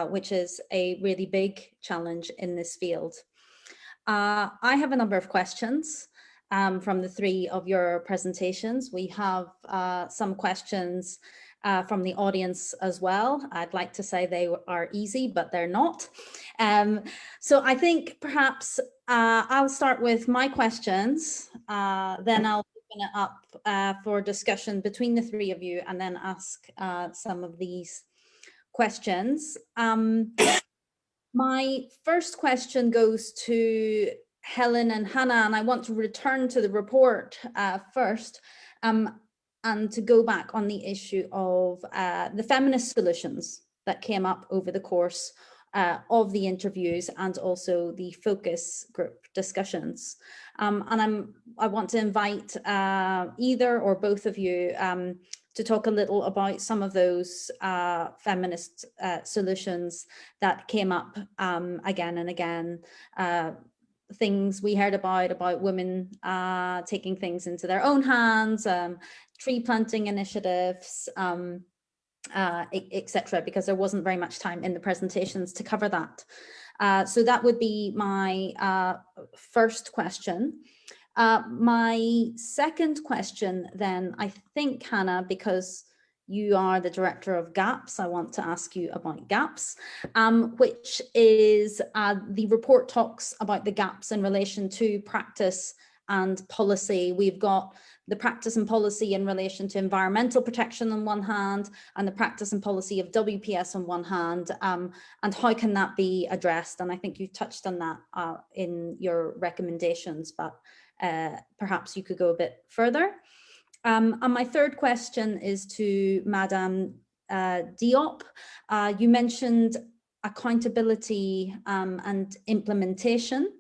which is a really big challenge in this field. I have a number of questions from the three of your presentations. We have some questions from the audience as well. I'd like to say they are easy, but they're not. So I think perhaps I'll start with my questions, then I'll open it up for discussion between the three of you and then ask some of these questions. My first question goes to Helen and Hannah, and I want to return to the report first and to go back on the issue of the feminist solutions that came up over the course of the interviews and also the focus group discussions. And I want to invite either or both of you to talk a little about some of those feminist solutions that came up again and again. Things we heard about women taking things into their own hands, tree planting initiatives, etc., because there wasn't very much time in the presentations to cover that. So that would be my first question. My second question then, I think, Hannah, because you are the director of GAPS, I want to ask you about GAPS, which is the report talks about the gaps in relation to practice and policy. We've got the practice and policy in relation to environmental protection on one hand, and the practice and policy of WPS on one hand, and how can that be addressed? And I think you touched on that in your recommendations, but perhaps you could go a bit further. And my third question is to Madame Diop. You mentioned accountability and implementation.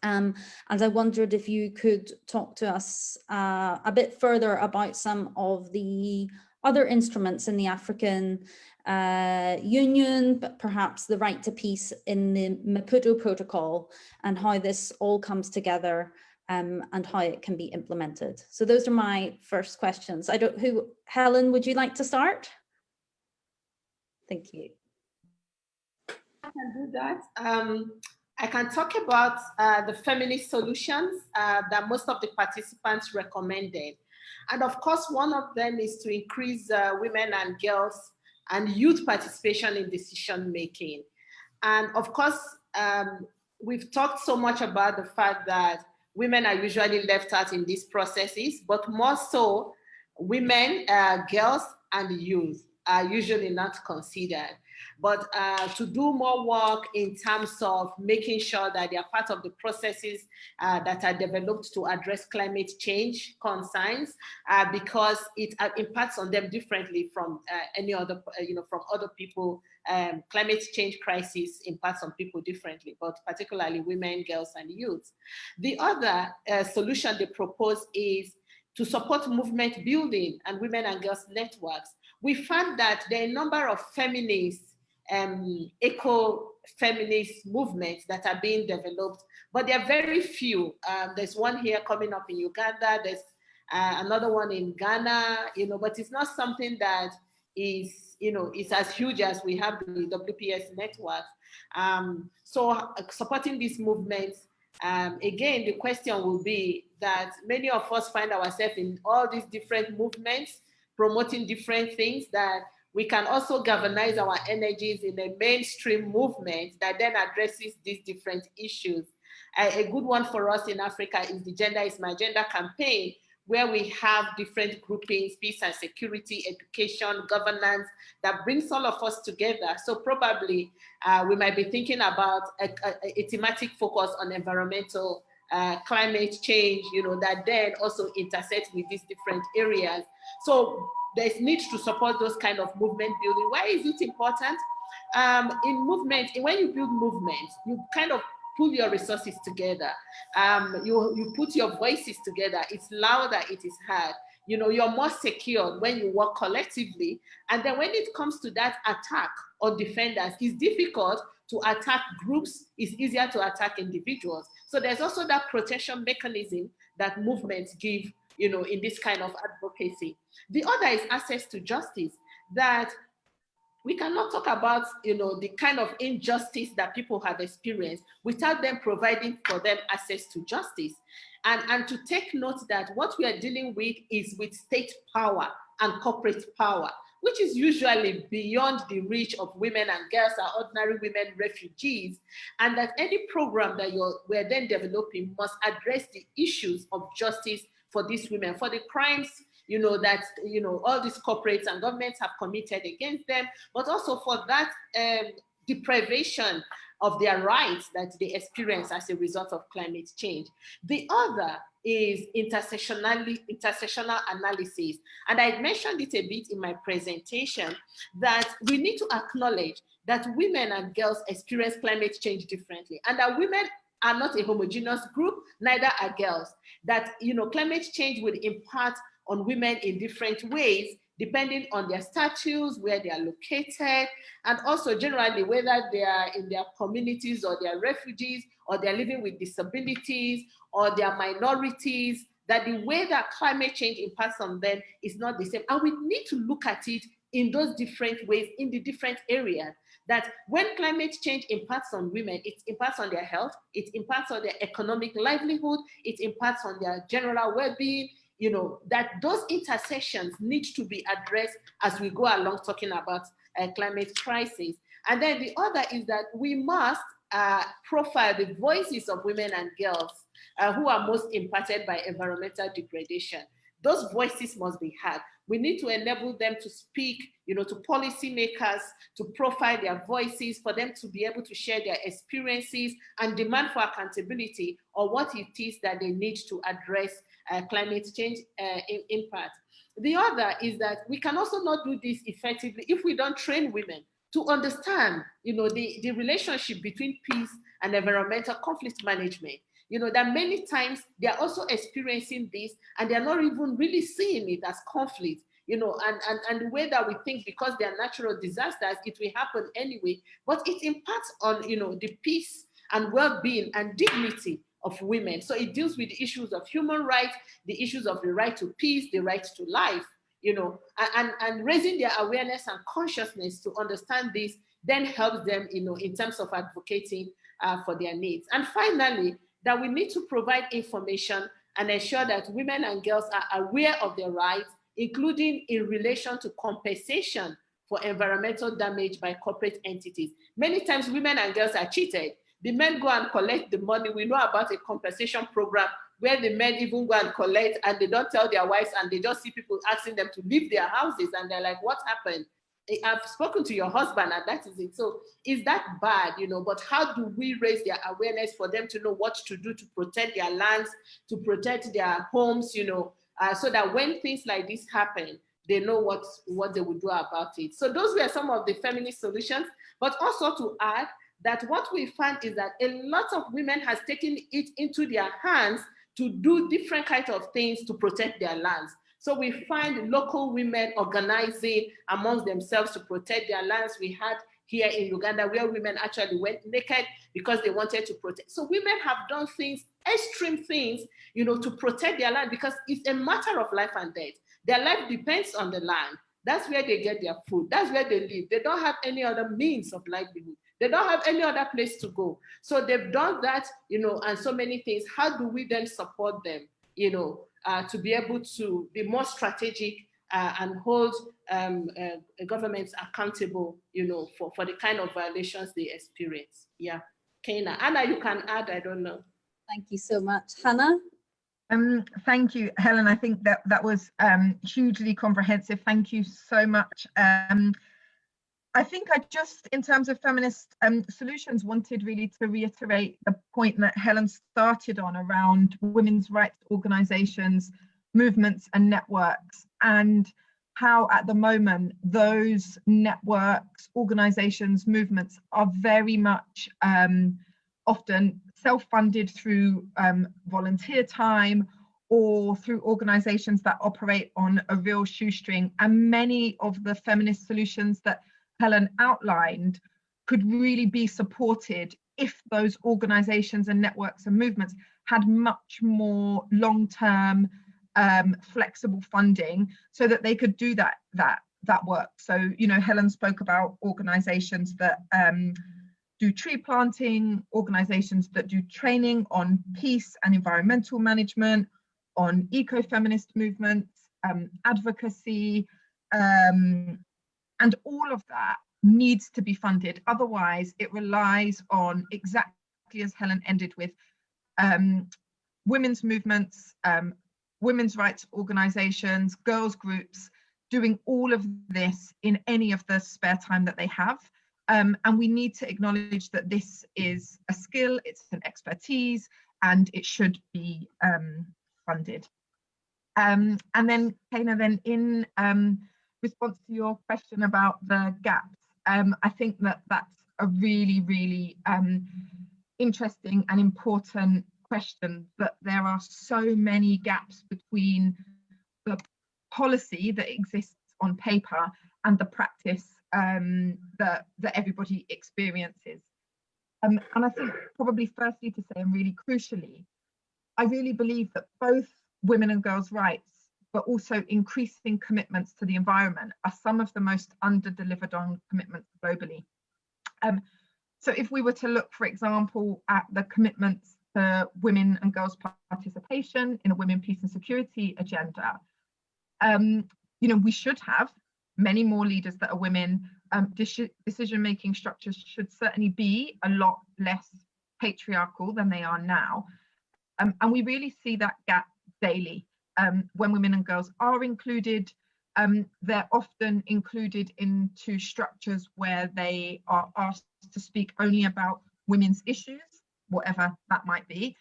And I wondered if you could talk to us a bit further about some of the other instruments in the African Union, but perhaps the right to peace in the Maputo Protocol, and how this all comes together and how it can be implemented. So those are my first questions. Helen, would you like to start? Thank you. I can do that. I can talk about the feminist solutions that most of the participants recommended. And of course, one of them is to increase women and girls and youth participation in decision making. And of course, we've talked so much about the fact that women are usually left out in these processes, but more so, women, girls, and youth are usually not considered. But to do more work in terms of making sure that they are part of the processes that are developed to address climate change concerns, because it impacts on them differently from any other, from other people. Climate change crisis impacts on people differently, but particularly women, girls, and youth. The other solution they propose is to support movement building and women and girls networks. We found that there are a number of feminist, eco-feminist movements that are being developed, but there are very few. There's one here coming up in Uganda, there's another one in Ghana, but it's not something that is, is as huge as we have the WPS network. So supporting these movements, again, the question will be that many of us find ourselves in all these different movements, promoting different things, that we can also galvanize our energies in a mainstream movement that then addresses these different issues. A good one for us in Africa is the Gender is My Agenda campaign, where we have different groupings, peace and security, education, governance, that brings all of us together. So probably we might be thinking about a thematic focus on environmental climate change, that then also intersects with these different areas. So there's need to support those kind of movement building. Why is it important? In movement, when you build movements, you kind of pull your resources together. You put your voices together. It's louder, it is heard. You're more secure when you work collectively. And then when it comes to that attack on defenders, it's difficult to attack groups. It's easier to attack individuals. So there's also that protection mechanism that movements give, in this kind of advocacy. The other is access to justice, that we cannot talk about, the kind of injustice that people have experienced without them providing for them access to justice. And to take note that what we are dealing with is with state power and corporate power, which is usually beyond the reach of women and girls or ordinary women refugees, and that any program that we're then developing must address the issues of justice for these women, for the crimes that all these corporates and governments have committed against them, but also for that deprivation of their rights that they experience as a result of climate change. The other is intersectional analysis. And I mentioned it a bit in my presentation, that we need to acknowledge that women and girls experience climate change differently, and that women are not a homogeneous group, neither are girls. That climate change will impact on women in different ways, depending on their status, where they are located, and also generally whether they are in their communities or they are refugees or they're living with disabilities or they are minorities, that the way that climate change impacts on them is not the same. And we need to look at it in those different ways, in the different areas. That when climate change impacts on women, it impacts on their health, it impacts on their economic livelihood, it impacts on their general well-being, that those intersections need to be addressed as we go along talking about climate crisis. And then the other is that we must profile the voices of women and girls who are most impacted by environmental degradation. Those voices must be heard. We need to enable them to speak, to policymakers, to profile their voices, for them to be able to share their experiences and demand for accountability or what it is that they need to address climate change impact. The other is that we can also not do this effectively if we don't train women to understand, the relationship between peace and environmental conflict management. That many times they are also experiencing this and they're not even really seeing it as conflict, and the way that we think, because they are natural disasters, it will happen anyway, but it impacts on, the peace and well-being and dignity of women. So it deals with the issues of human rights, the issues of the right to peace, the right to life, and raising their awareness and consciousness to understand this then helps them, in terms of advocating for their needs. And finally, that we need to provide information and ensure that women and girls are aware of their rights, including in relation to compensation for environmental damage by corporate entities. Many times women and girls are cheated. The men go and collect the money. We know about a compensation program where the men even go and collect and they don't tell their wives, and they just see people asking them to leave their houses, and they're like, what happened? I've spoken to your husband and that is it. So is that bad, but how do we raise their awareness for them to know what to do to protect their lands, to protect their homes, so that when things like this happen, they know what they would do about it. So those were some of the feminist solutions, but also to add that what we find is that a lot of women has taken it into their hands to do different kinds of things to protect their lands. So we find local women organizing amongst themselves to protect their lands. We had here in Uganda where women actually went naked because they wanted to protect. So women have done things, extreme things, to protect their land, because it's a matter of life and death. Their life depends on the land. That's where they get their food. That's where they live. They don't have any other means of livelihood. They don't have any other place to go. So they've done that, and so many things. How do we then support them, to be able to be more strategic and hold governments accountable, for the kind of violations they experience. Yeah. Keina. Anna, you can add, I don't know. Thank you so much. Hannah? Thank you, Helen. I think that was hugely comprehensive. Thank you so much. I think I just, in terms of feminist solutions, wanted really to reiterate the point that Helen started on around women's rights organisations, movements and networks, and how at the moment those networks, organisations, movements are very much often self-funded through volunteer time or through organisations that operate on a real shoestring. And many of the feminist solutions that Helen outlined could really be supported if those organisations and networks and movements had much more long-term flexible funding so that they could do that work. So, Helen spoke about organisations that do tree planting, organisations that do training on peace and environmental management, on eco-feminist movements, advocacy, and all of that needs to be funded. Otherwise, it relies on, exactly as Helen ended with, women's movements, women's rights organisations, girls groups, doing all of this in any of the spare time that they have. And we need to acknowledge that this is a skill, it's an expertise, and it should be funded. And then, Keina, then in response to your question about the gaps, I think that that's a really, really interesting and important question, that there are so many gaps between the policy that exists on paper and the practice that everybody experiences. And I think probably firstly to say, and really crucially, I really believe that both women and girls' rights, but also increasing commitments to the environment, are some of the most under-delivered on commitments globally. So if we were to look, for example, at the commitments to women and girls' participation in a women, peace and security agenda, we should have many more leaders that are women. Decision-making structures should certainly be a lot less patriarchal than they are now. And we really see that gap daily. When women and girls are included, they're often included into structures where they are asked to speak only about women's issues, whatever that might be.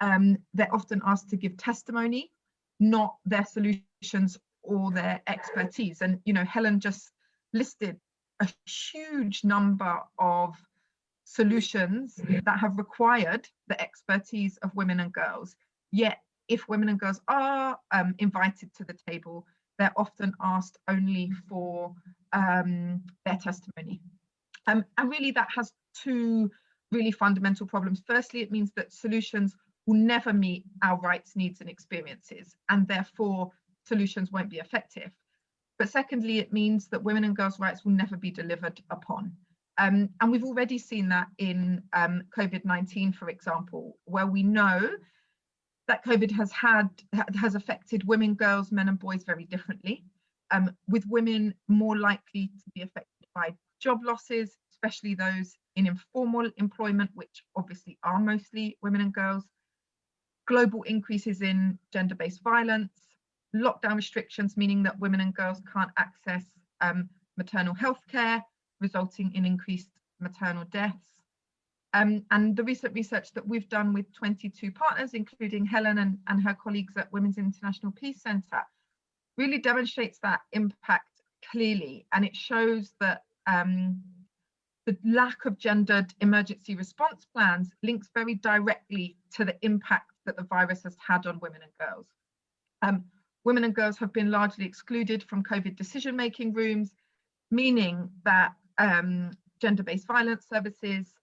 They're often asked to give testimony, not their solutions or their expertise. And, you know, Helen just listed a huge number of solutions that have required the expertise of women and girls. Yet, if women and girls are invited to the table, they're often asked only for their testimony. And really that has two really fundamental problems. Firstly, it means that solutions will never meet our rights, needs and experiences, and therefore solutions won't be effective. But secondly, it means that women and girls' rights will never be delivered upon. And we've already seen that in COVID-19, for example, where we know that COVID has affected women, girls, men and boys very differently, with women more likely to be affected by job losses, especially those in informal employment, which obviously are mostly women and girls, global increases in gender-based violence, lockdown restrictions, meaning that women and girls can't access maternal health care, resulting in increased maternal deaths. And the recent research that we've done with 22 partners, including Helen and her colleagues at Women's International Peace Centre, really demonstrates that impact clearly. And it shows that the lack of gendered emergency response plans links very directly to the impact that the virus has had on women and girls. Women and girls have been largely excluded from COVID decision-making rooms, meaning that gender-based violence services,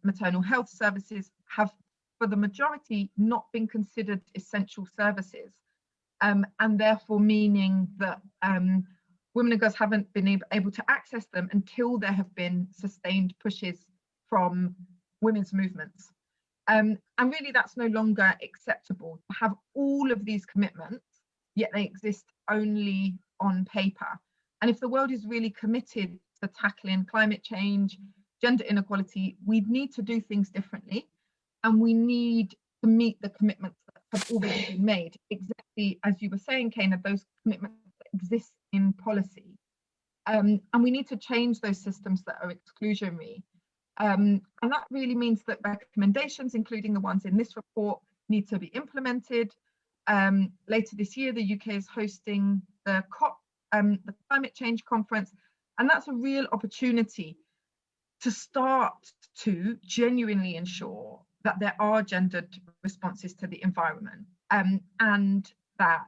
maternal health services have, for the majority, not been considered essential services, and therefore meaning that women and girls haven't been able to access them until there have been sustained pushes from women's movements. And really that's no longer acceptable to have all of these commitments, yet they exist only on paper. And if the world is really committed to tackling climate change, gender inequality, we need to do things differently, and we need to meet the commitments that have already been made, exactly as you were saying, Keina, those commitments that exist in policy. And we need to change those systems that are exclusionary. And that really means that recommendations, including the ones in this report, need to be implemented. Later this year, the UK is hosting the COP, the Climate Change Conference, and that's a real opportunity to start to genuinely ensure that there are gendered responses to the environment, and that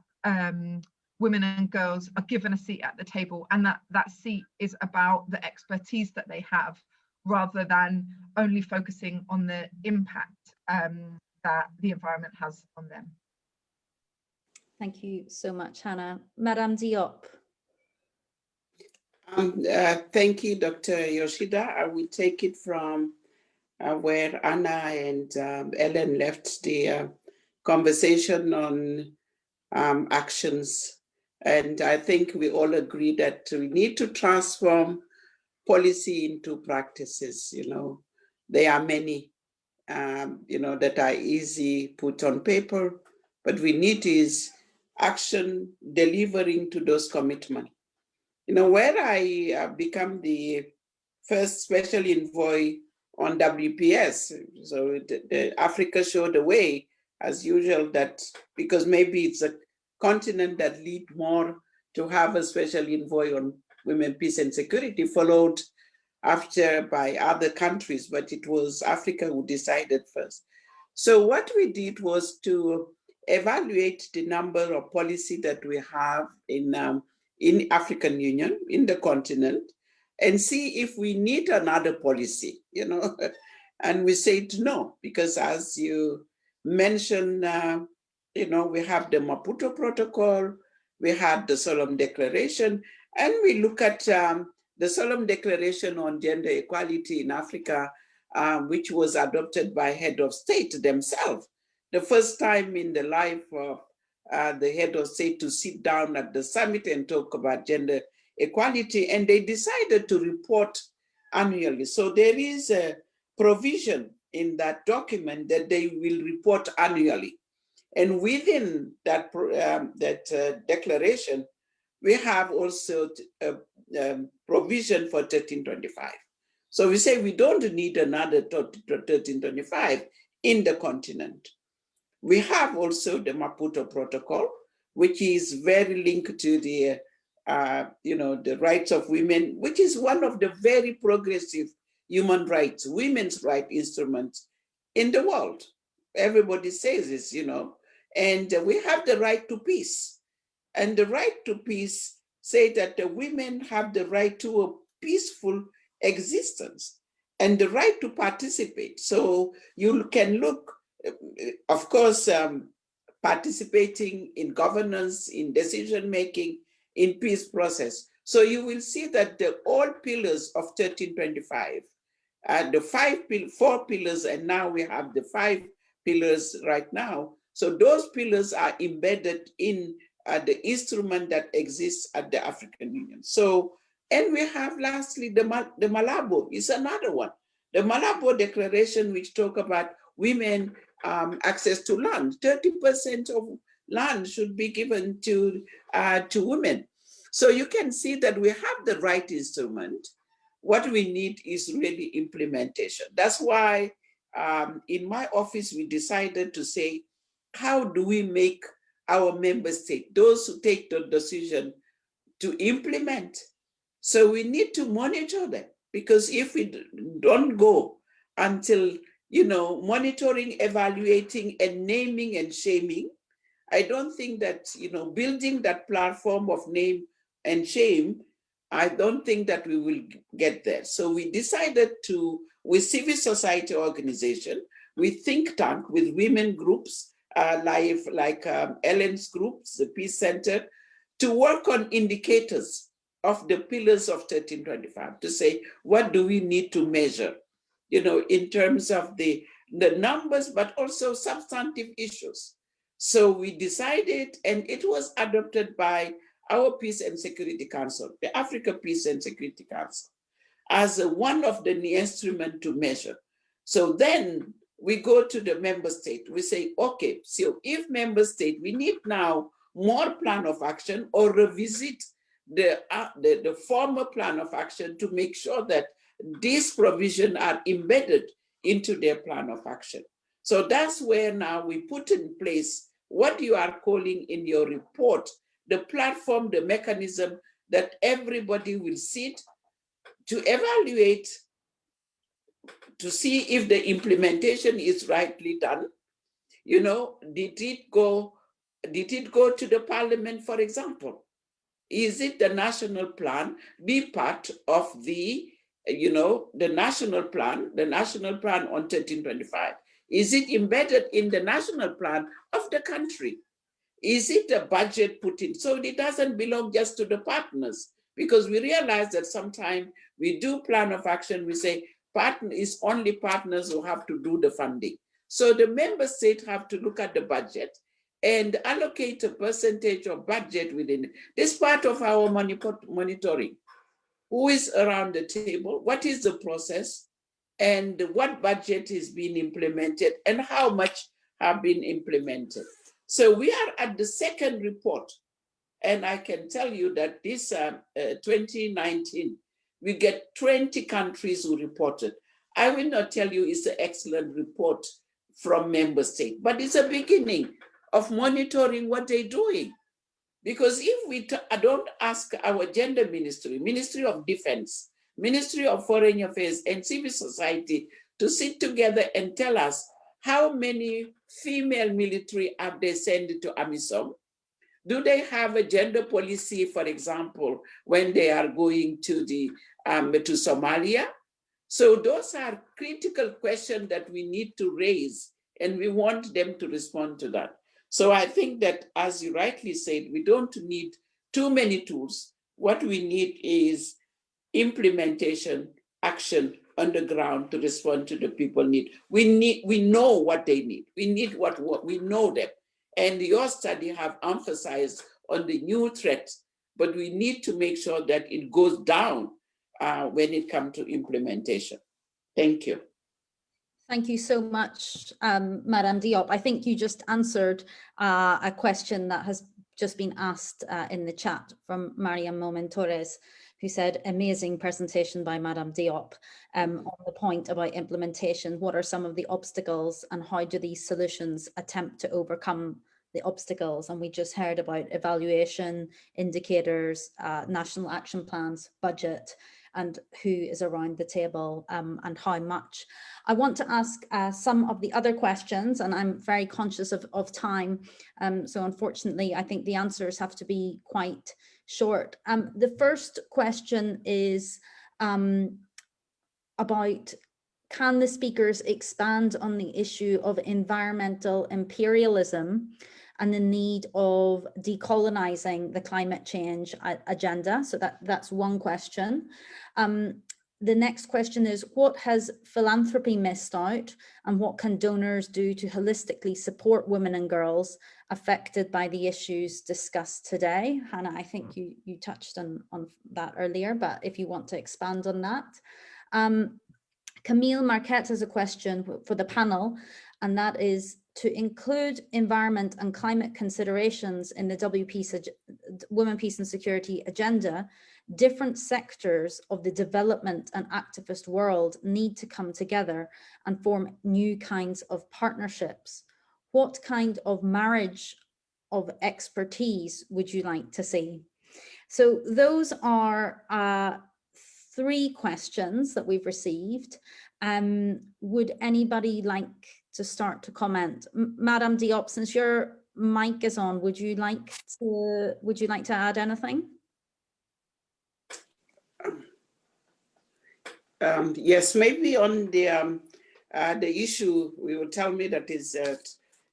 women and girls are given a seat at the table, and that seat is about the expertise that they have, rather than only focusing on the impact that the environment has on them. Thank you so much, Hannah. Madame Diop. Thank you, Dr. Yoshida. I will take it from where Anna and Ellen left the conversation on actions. And I think we all agree that we need to transform policy into practices. You know, there are many, you know, that are easy put on paper, but we need is action delivering to those commitments. You know, where I become the first special envoy on WPS, so Africa showed the way, as usual, that because maybe it's a continent that lead more to have a special envoy on women, peace and security, followed after by other countries, but it was Africa who decided first. So what we did was to evaluate the number of policy that we have in African Union, in the continent, and see if we need another policy, you know. And we said no, because as you mentioned, you know, we have the Maputo Protocol, we had the Solemn Declaration, and we look at the Solemn Declaration on Gender Equality in Africa, which was adopted by head of state themselves. The first time in the life of the head of state to sit down at the summit and talk about gender equality, and they decided to report annually. So there is a provision in that document that they will report annually. And within that, declaration, we have also a provision for 1325. So we say we don't need another 1325 in the continent. We have also the Maputo Protocol, which is very linked to the, the rights of women, which is one of the very progressive human rights, women's rights instruments in the world. Everybody says this, and we have the right to peace. And the right to peace say that the women have the right to a peaceful existence and the right to participate. So you can look, of course, participating in governance, in decision-making, in peace process. So you will see that the all pillars of 1325, the 4 pillars, and now we have the 5 pillars right now. So those pillars are embedded in the instrument that exists at the African Union. So, and we have lastly, the Malabo is another one. The Malabo Declaration, which talk about women access to land. 30% of land should be given to women. So you can see that we have the right instrument. What we need is really implementation. That's why in my office, we decided to say, how do we make our member state, those who take the decision, to implement? So we need to monitor them, because if we don't go until, monitoring, evaluating, and naming and shaming, I don't think that, building that platform of name and shame, I don't think that we will get there. So we decided to, with civil society organization, with think tank, with women groups, like Helen's groups, the Peace Center, to work on indicators of the pillars of 1325, to say, what do we need to measure, in terms of the numbers, but also substantive issues. So we decided, and it was adopted by our Peace and Security Council, the Africa Peace and Security Council, as one of the instruments to measure. So then we go to the member state. We say, okay, so if member state, we need now more plan of action, or revisit the former plan of action to make sure that these provisions are embedded into their plan of action. So that's where now we put in place what you are calling in your report, the platform, the mechanism that everybody will sit to evaluate, to see if the implementation is rightly done. Did it go to the parliament, for example? Is it the national plan be part of the, the national plan on 1325? Is it embedded in the national plan of the country? Is it a budget put in? So it doesn't belong just to the partners, because we realize that sometimes we do plan of action, we say it's only partners who have to do the funding. So the member state have to look at the budget and allocate a percentage of budget within it. This part of our monitoring. Who is around the table? What is the process? And what budget is being implemented, and how much have been implemented? So we are at the second report. And I can tell you that this 2019, we get 20 countries who reported. I will not tell you it's an excellent report from member state, but it's a beginning of monitoring what they're doing. Because if we don't ask our gender ministry, Ministry of Defense, Ministry of Foreign Affairs, and civil society to sit together and tell us how many female military have they sent to AMISOM? Do they have a gender policy, for example, when they are going to to Somalia? So those are critical questions that we need to raise, and we want them to respond to that. So I think that, as you rightly said, we don't need too many tools. What we need is implementation, action on the ground to respond to the people need. We know what they need. We need what we know them. And your study have emphasized on the new threats, but we need to make sure that it goes down when it comes to implementation. Thank you. Thank you so much, Madame Diop. I think you just answered a question that has just been asked in the chat from Mariam Momen Torres, who said, amazing presentation by Madame Diop on the point about implementation. What are some of the obstacles and how do these solutions attempt to overcome the obstacles? And we just heard about evaluation, indicators, national action plans, budget, and who is around the table and how much. I want to ask some of the other questions, and I'm very conscious of time. So unfortunately, I think the answers have to be quite short. The first question is about, can the speakers expand on the issue of environmental imperialism and the need of decolonizing the climate change agenda? So that's one question. The next question is, what has philanthropy missed out, and what can donors do to holistically support women and girls affected by the issues discussed today? Hannah, I think you touched on that earlier, but if you want to expand on that. Camille Marquette has a question for the panel, and that is to include environment and climate considerations in the Women, Peace and Security agenda. Different sectors of the development and activist world need to come together and form new kinds of partnerships. What kind of marriage of expertise would you like to see? So those are 3 questions that we've received. Would anybody like to start to comment? Madame Diop, since your mic is on, would you like to add anything? Yes, maybe on the issue, we will tell me that is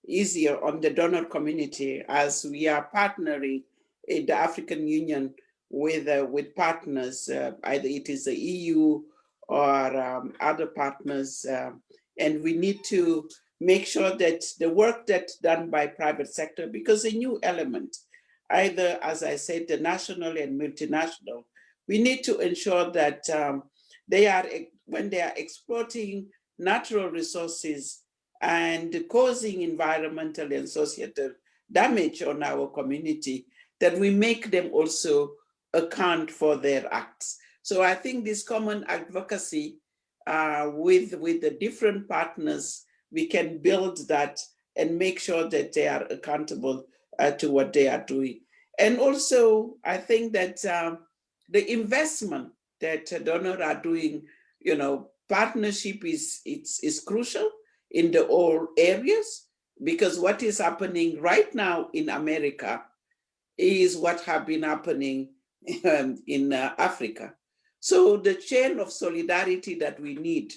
easier on the donor community, as we are partnering in the African Union with partners, either it is the EU or other partners, and we need to make sure that the work that's done by private sector, because a new element, either, as I said, the national and multinational, we need to ensure that when they are exploiting natural resources and causing environmental and societal damage on our community, that we make them also account for their acts. So I think this common advocacy with the different partners, we can build that and make sure that they are accountable to what they are doing. And also, I think that the investment that donors are doing, partnership is crucial in all areas, because what is happening right now in America is what have been happening in Africa. So the chain of solidarity that we need,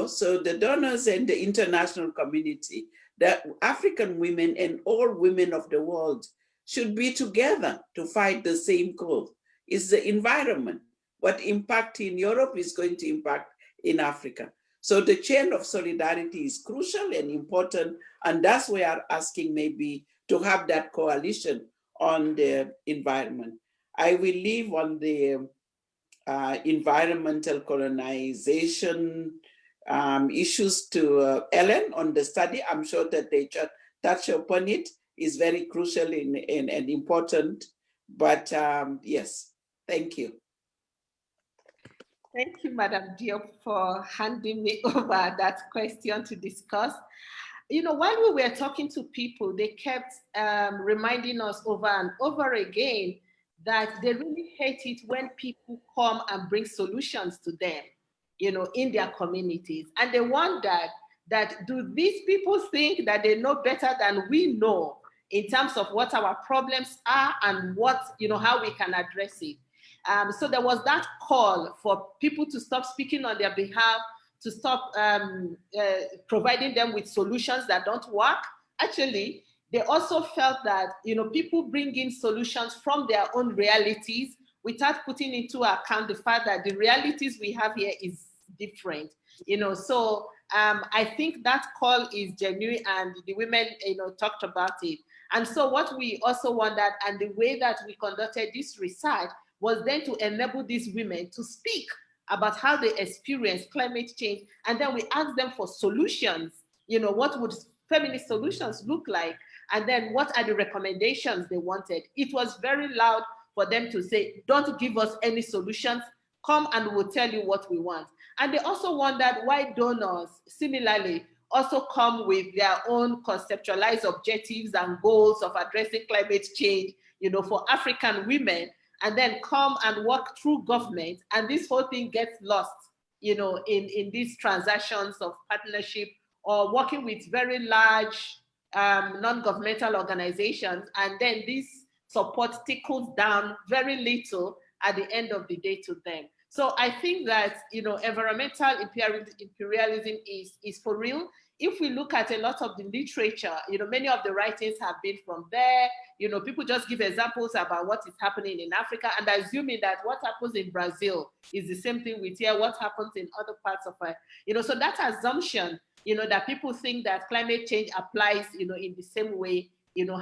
so the donors and the international community, the African women and all women of the world should be together to fight the same cause. It's the environment. What impact in Europe is going to impact in Africa. So the chain of solidarity is crucial and important, and that's why I'm asking maybe to have that coalition on the environment. I will leave on the environmental colonization issues to Helen on the study. I'm sure that they touch upon it. Is very crucial and important, but yes, thank you. Thank you, Madam Diop, for handing me over that question to discuss. While we were talking to people, they kept reminding us over and over again that they really hate it when people come and bring solutions to them, in their communities. And they wondered that, do these people think that they know better than we know in terms of what our problems are and what, how we can address it? So there was that call for people to stop speaking on their behalf, to stop providing them with solutions that don't work. Actually, they also felt that, people bring in solutions from their own realities without putting into account the fact that the realities we have here is different. So I think that call is genuine, and the women, talked about it. And so what we also wondered, and the way that we conducted this research, was then to enable these women to speak about how they experience climate change. And then we asked them for solutions. What would feminist solutions look like? And then what are the recommendations they wanted? It was very loud for them to say, don't give us any solutions, come and we'll tell you what we want. And they also wondered why donors similarly also come with their own conceptualized objectives and goals of addressing climate change, for African women, and then come and work through government. And this whole thing gets lost, in these transactions of partnership or working with very large non-governmental organizations, and then this support trickles down very little at the end of the day to them. So I think that environmental imperialism is for real. If we look at a lot of the literature, many of the writings have been from there. People just give examples about what is happening in Africa, and assuming that what happens in Brazil is the same thing with here, what happens in other parts of so that assumption, that people think that climate change applies, in the same way,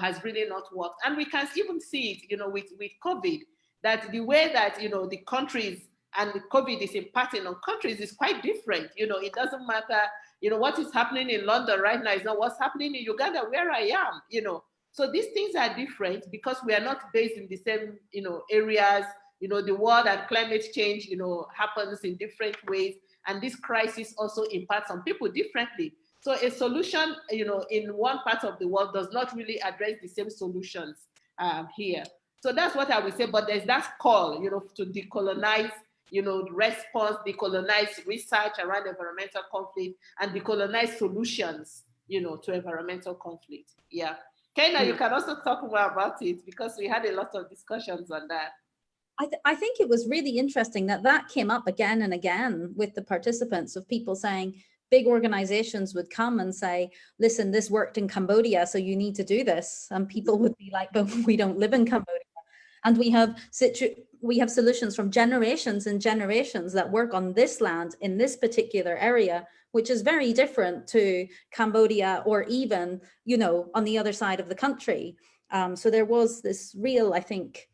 has really not worked. And we can even see it, with COVID, that the way that, the countries and the COVID is impacting on countries is quite different. It doesn't matter, what is happening in London right now is not what's happening in Uganda, where I am, So these things are different because we are not based in the same, areas. The world and climate change, happens in different ways. And this crisis also impacts on people differently. So a solution, in one part of the world does not really address the same solutions here. So that's what I would say. But there's that call, to decolonize, response, decolonize research around environmental conflict, and decolonize solutions, to environmental conflict. Yeah. Keina, you can also talk more about it because we had a lot of discussions on that. I think it was really interesting that came up again and again with the participants, of people saying big organizations would come and say, listen, this worked in Cambodia, so you need to do this. And people would be like, but we don't live in Cambodia. And we have solutions from generations and generations that work on this land in this particular area, which is very different to Cambodia or even, on the other side of the country. So there was this real, I think,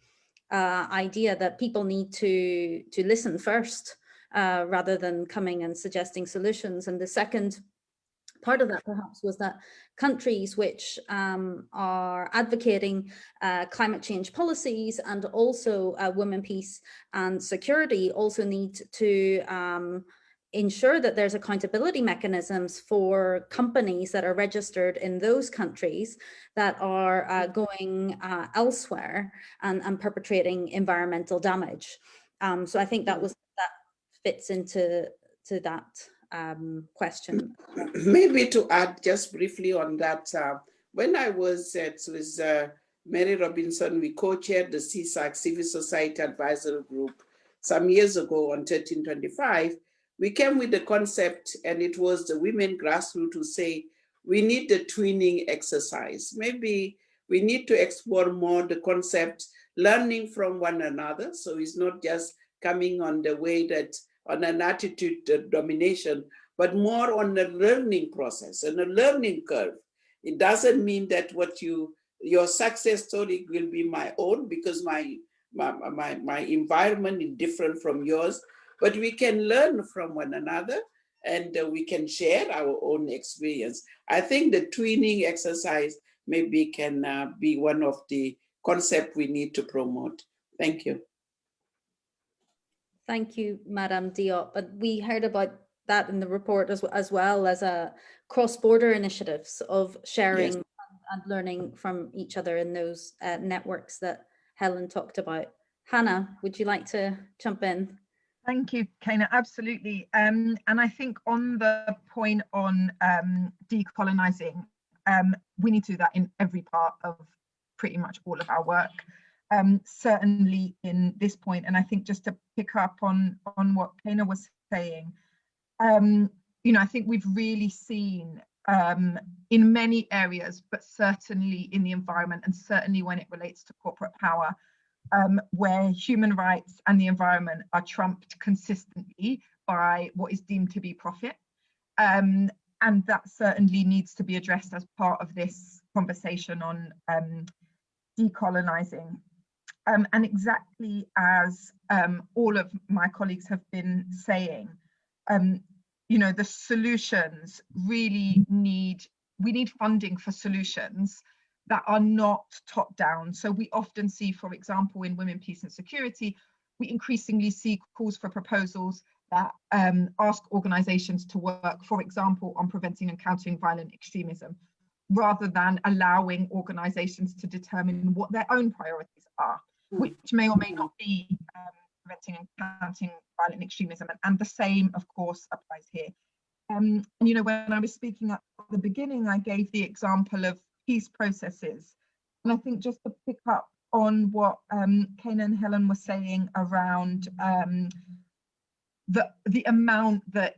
idea that people need to listen first rather than coming and suggesting solutions. And the second part of that perhaps was that countries which are advocating climate change policies and also women, peace and security also need to ensure that there's accountability mechanisms for companies that are registered in those countries that are going elsewhere and perpetrating environmental damage. So I think that fits into that question. Maybe to add just briefly on that, when I was with Mary Robinson, we co-chaired the CSAC Civil Society Advisory Group some years ago on 1325. We came with the concept, and it was the women grassroots who say, we need the twinning exercise. Maybe we need to explore more the concept, learning from one another. So it's not just coming on the way that, on an attitude of domination, but more on the learning process and a learning curve. It doesn't mean that your success story will be my own because my environment is different from yours, but we can learn from one another and we can share our own experience. I think the twinning exercise maybe can be one of the concepts we need to promote. Thank you. Thank you, Madam Diop. But we heard about that in the report as well as a cross-border initiatives of sharing and learning from each other in those networks that Helen talked about. Hannah, would you like to jump in? Thank you, Keina. Absolutely. And I think on the point on decolonizing, we need to do that in every part of pretty much all of our work. Certainly in this point, and I think just to pick up on what Keina was saying, I think we've really seen in many areas, but certainly in the environment and certainly when it relates to corporate power, where human rights and the environment are trumped consistently by what is deemed to be profit. And that certainly needs to be addressed as part of this conversation on decolonizing. And exactly as all of my colleagues have been saying, you know, the solutions really we need funding for solutions that are not top down. So we often see, for example, in Women, Peace and Security, we increasingly see calls for proposals that ask organizations to work, for example, on preventing and countering violent extremism, rather than allowing organizations to determine what their own priorities are, which may or may not be preventing and countering violent extremism. And the same, of course, applies here. And, you know, when I was speaking at the beginning, I gave the example of peace processes. And I think just to pick up on what Keina and Helen were saying around the amount that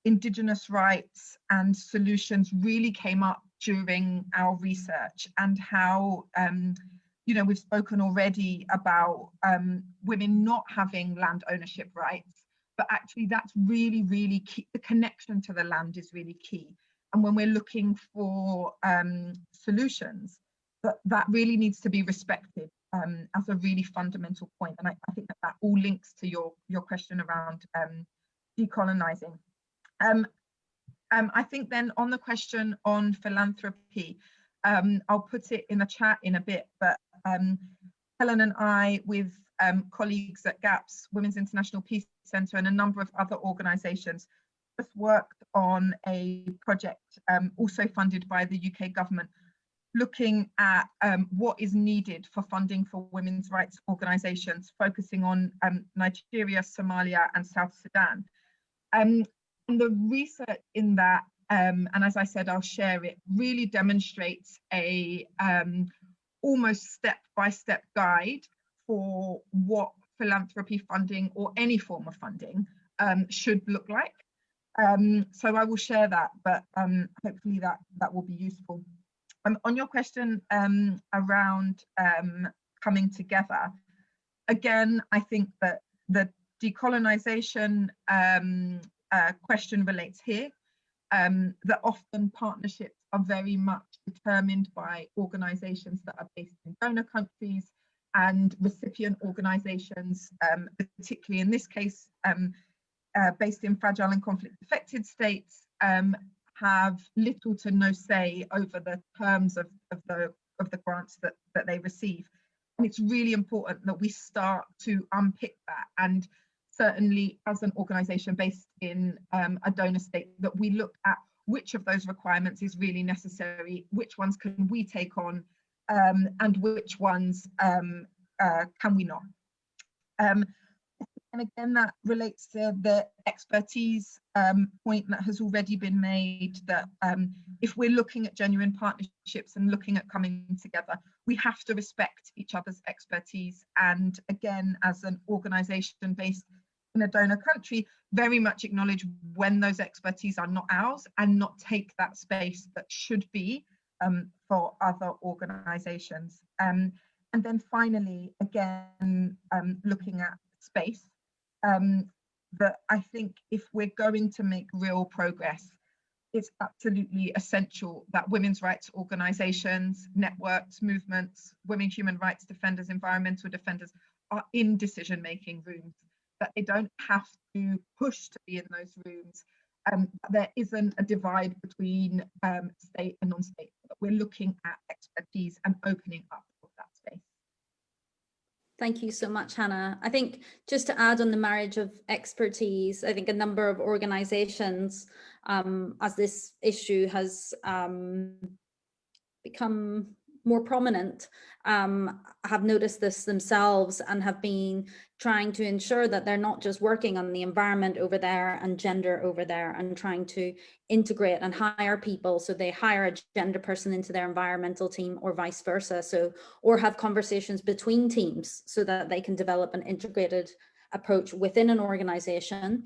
Indigenous rights and solutions really came up during our research, and how, you know, we've spoken already about women not having land ownership rights, but actually that's really, really key. The connection to the land is really key. And when we're looking for solutions, that really needs to be respected as a really fundamental point. And I think that all links to your question around decolonizing. I think then on the question on philanthropy, I'll put it in the chat in a bit, but Helen and I, with colleagues at GAPS, Women's International Peace Centre, and a number of other organisations, just worked on a project also funded by the UK government, looking at what is needed for funding for women's rights organisations, focusing on Nigeria, Somalia and South Sudan. And the research in that, and as I said, I'll share it, really demonstrates a almost step-by-step guide for what philanthropy funding or any form of funding should look like. So I will share that, but hopefully that will be useful. On your question around coming together, again, I think that the decolonization question relates here, that often partnerships are very much determined by organizations that are based in donor countries, and recipient organizations, particularly in this case, based in fragile and conflict affected states, have little to no say over the terms of the grants that they receive. And it's really important that we start to unpick that, and certainly as an organization based in a donor state, that we look at which of those requirements is really necessary, which ones can we take on, and which ones can we not. And again, that relates to the expertise point that has already been made, that if we're looking at genuine partnerships and looking at coming together, we have to respect each other's expertise. And again, as an organization based in a donor country, very much acknowledge when those expertise are not ours, and not take that space that should be for other organizations. And then finally, again, looking at space, that I think if we're going to make real progress, it's absolutely essential that women's rights organizations, networks, movements, women human rights defenders, environmental defenders are in decision-making rooms, that they don't have to push to be in those rooms. There isn't a divide between state and non-state, but we're looking at expertise and opening up of that space. Thank you so much, Hannah. I think just to add on the marriage of expertise, I think a number of organizations, as this issue has become more prominent, have noticed this themselves and have been trying to ensure that they're not just working on the environment over there and gender over there, and trying to integrate and hire people. So they hire a gender person into their environmental team, or vice versa. So, or have conversations between teams so that they can develop an integrated approach within an organization.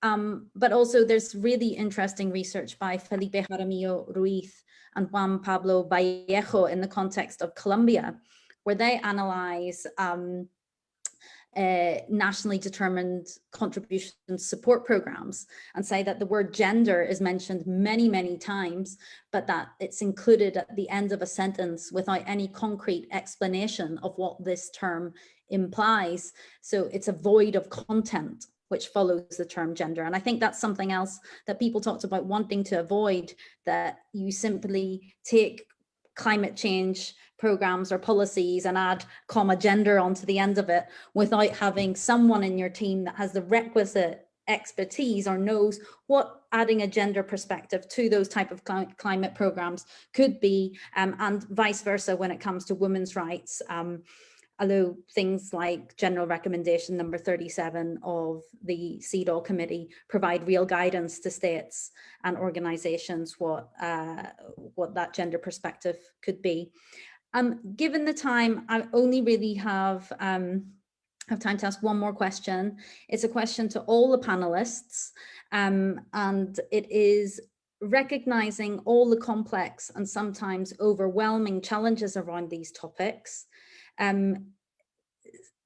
But also there's really interesting research by Felipe Jaramillo Ruiz and Juan Pablo Vallejo in the context of Colombia, where they analyze nationally determined contribution support programs, and say that the word gender is mentioned many, many times, but that it's included at the end of a sentence without any concrete explanation of what this term implies. So it's a void of content which follows the term gender. And I think that's something else that people talked about wanting to avoid, that you simply take climate change programs or policies and add comma gender onto the end of it without having someone in your team that has the requisite expertise or knows what adding a gender perspective to those type of climate programs could be, and vice versa when it comes to women's rights. Although things like General Recommendation number 37 of the CEDAW committee provide real guidance to states and organizations what that gender perspective could be. Given the time, I only really have time to ask one more question. It's a question to all the panelists, and it is recognizing all the complex and sometimes overwhelming challenges around these topics.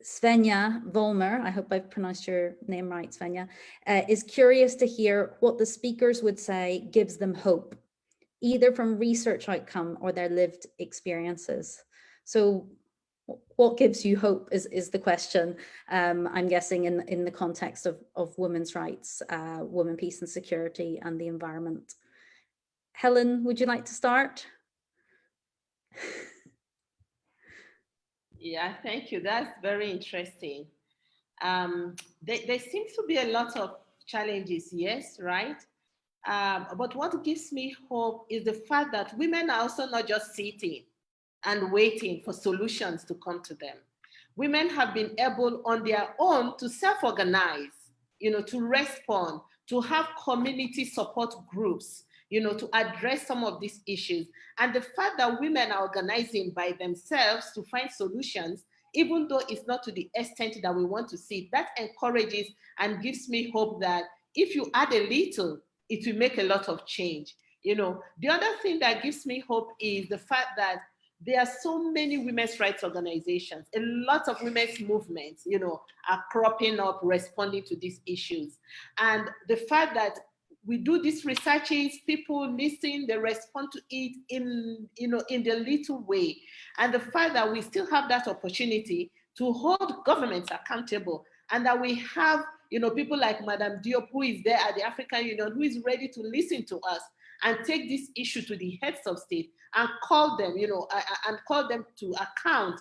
Svenja Volmer, I hope I've pronounced your name right, Svenja, is curious to hear what the speakers would say gives them hope, either from research outcome or their lived experiences. So what gives you hope is the question, I'm guessing in the context of women's rights, women, peace and security, and the environment. Helen, would you like to start? Yeah, thank you. That's very interesting. There seems to be a lot of challenges, yes, right? But what gives me hope is the fact that women are also not just sitting and waiting for solutions to come to them. Women have been able on their own to self-organize, to respond, to have community support groups, to address some of these issues. And the fact that women are organizing by themselves to find solutions, even though it's not to the extent that we want to see, that encourages and gives me hope that if you add a little, it will make a lot of change. The other thing that gives me hope is the fact that there are so many women's rights organizations, a lot of women's movements, are cropping up, responding to these issues. And the fact that we do these researches, people listen, they respond to it in the little way. And the fact that we still have that opportunity to hold governments accountable, and that we have, people like Madame Diop, who is there at the African Union, who is ready to listen to us and take this issue to the heads of state and call them, and call them to account,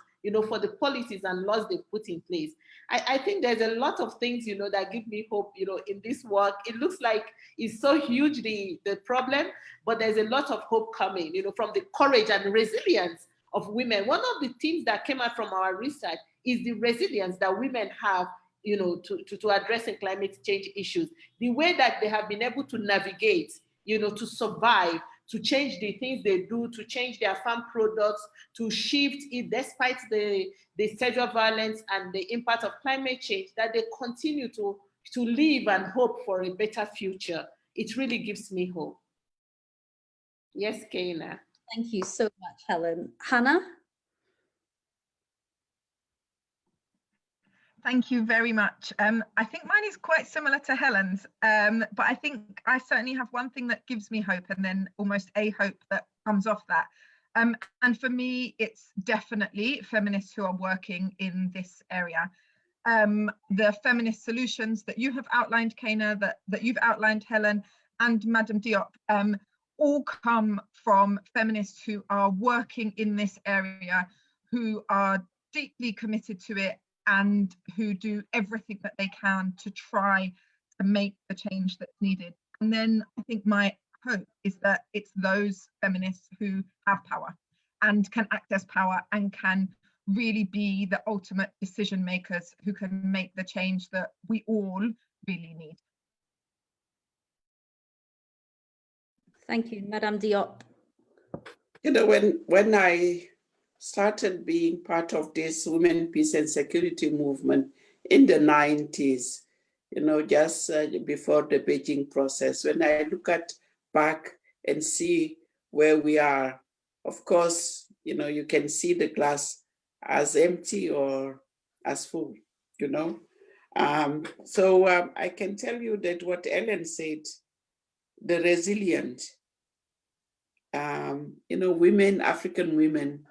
for the policies and laws they've put in place. I think there's a lot of things, that give me hope, in this work. It looks like it's so huge, the problem, but there's a lot of hope coming, from the courage and resilience of women. One of the things that came out from our research is the resilience that women have, to addressing climate change issues. The way that they have been able to navigate, to survive, to change the things they do, to change their farm products, to shift it despite the sexual violence and the impact of climate change, that they continue to live and hope for a better future. It really gives me hope. Yes, Keina. Thank you so much, Helen. Hannah? Thank you very much. I think mine is quite similar to Helen's, but I think I certainly have one thing that gives me hope, and then almost a hope that comes off that. And for me, it's definitely feminists who are working in this area. The Feminist Solutions that you have outlined, Keina, that you've outlined, Helen, and Madame Diop, all come from feminists who are working in this area, who are deeply committed to it, and who do everything that they can to try to make the change that's needed. And then I think my hope is that it's those feminists who have power and can access power and can really be the ultimate decision makers who can make the change that we all really need. Thank you, Madame Diop. When I started being part of this women, peace and security movement in the 90s, just before the Beijing process, when I look back and see where we are, of course, you can see the glass as empty or as full. you know. I can tell you that what Helen said, the resilient, women, African women,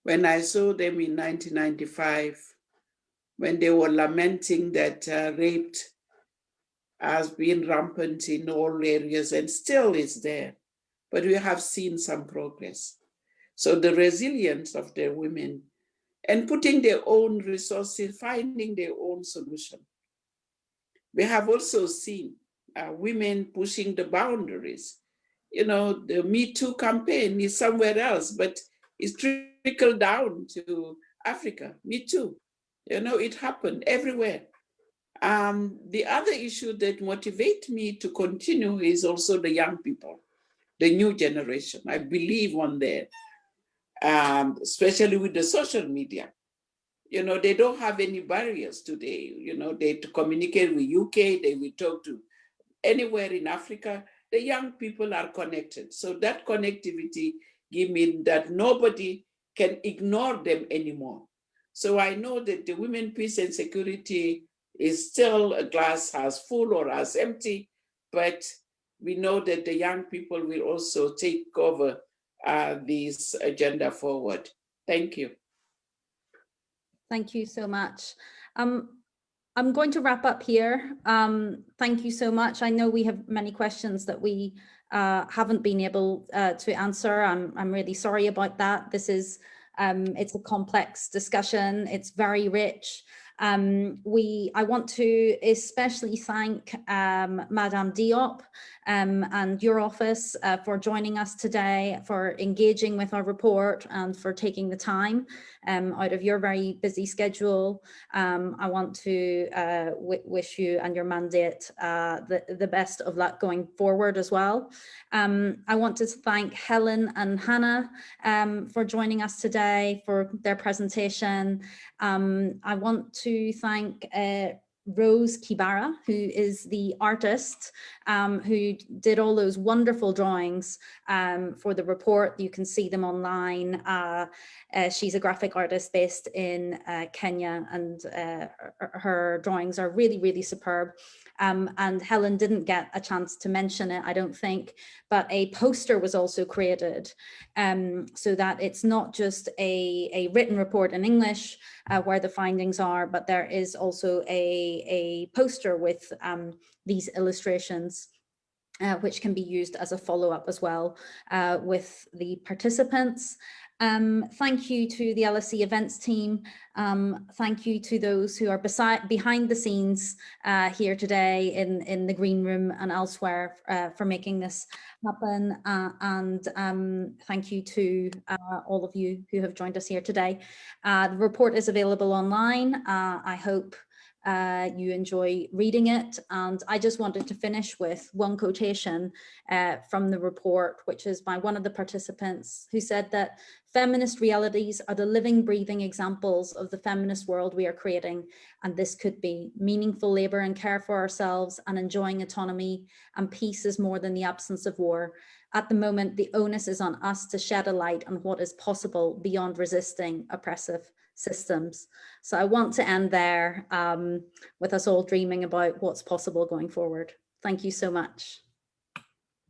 when I saw them in 1995, when they were lamenting that rape has been rampant in all areas and still is there, but we have seen some progress. So the resilience of the women and putting their own resources, finding their own solution. We have also seen women pushing the boundaries. The Me Too campaign is somewhere else, but it's trickled down to Africa. Me Too. It happened everywhere. The other issue that motivates me to continue is also the young people, the new generation. I believe on that, especially with the social media. They don't have any barriers today. They to communicate with UK, they will talk to anywhere in Africa. The young people are connected. So that connectivity gives me that nobody can ignore them anymore. So I know that the women, peace and security is still a glass half full or as empty, but we know that the young people will also take over this agenda forward. Thank you. Thank you so much. I'm going to wrap up here. Thank you so much. I know we have many questions that we haven't been able to answer. I'm really sorry about that. This is, it's a complex discussion. It's very rich. I want to especially thank Madame Diop and your office for joining us today, for engaging with our report and for taking the time out of your very busy schedule. I want to wish you and your mandate the best of luck going forward as well. I want to thank Helen and Hannah for joining us today for their presentation. I want to thank Rose Kibara, who is the artist who did all those wonderful drawings for the report. You can see them online. She's a graphic artist based in Kenya, and her drawings are really, really superb. And Helen didn't get a chance to mention it, I don't think, but a poster was also created so that it's not just a written report in English where the findings are, but there is also a poster with these illustrations which can be used as a follow-up as well with the participants. Thank you to the LSE events team. Thank you to those who are behind the scenes here today in the green room and elsewhere for making this happen. Thank you to all of you who have joined us here today. The report is available online. I hope you enjoy reading it. And I just wanted to finish with one quotation from the report, which is by one of the participants, who said that feminist realities are the living, breathing examples of the feminist world we are creating. And this could be meaningful labor and care for ourselves and enjoying autonomy, and peace is more than the absence of war. At the moment, the onus is on us to shed a light on what is possible beyond resisting oppressive systems. So I want to end there with us all dreaming about what's possible going forward. Thank you so much.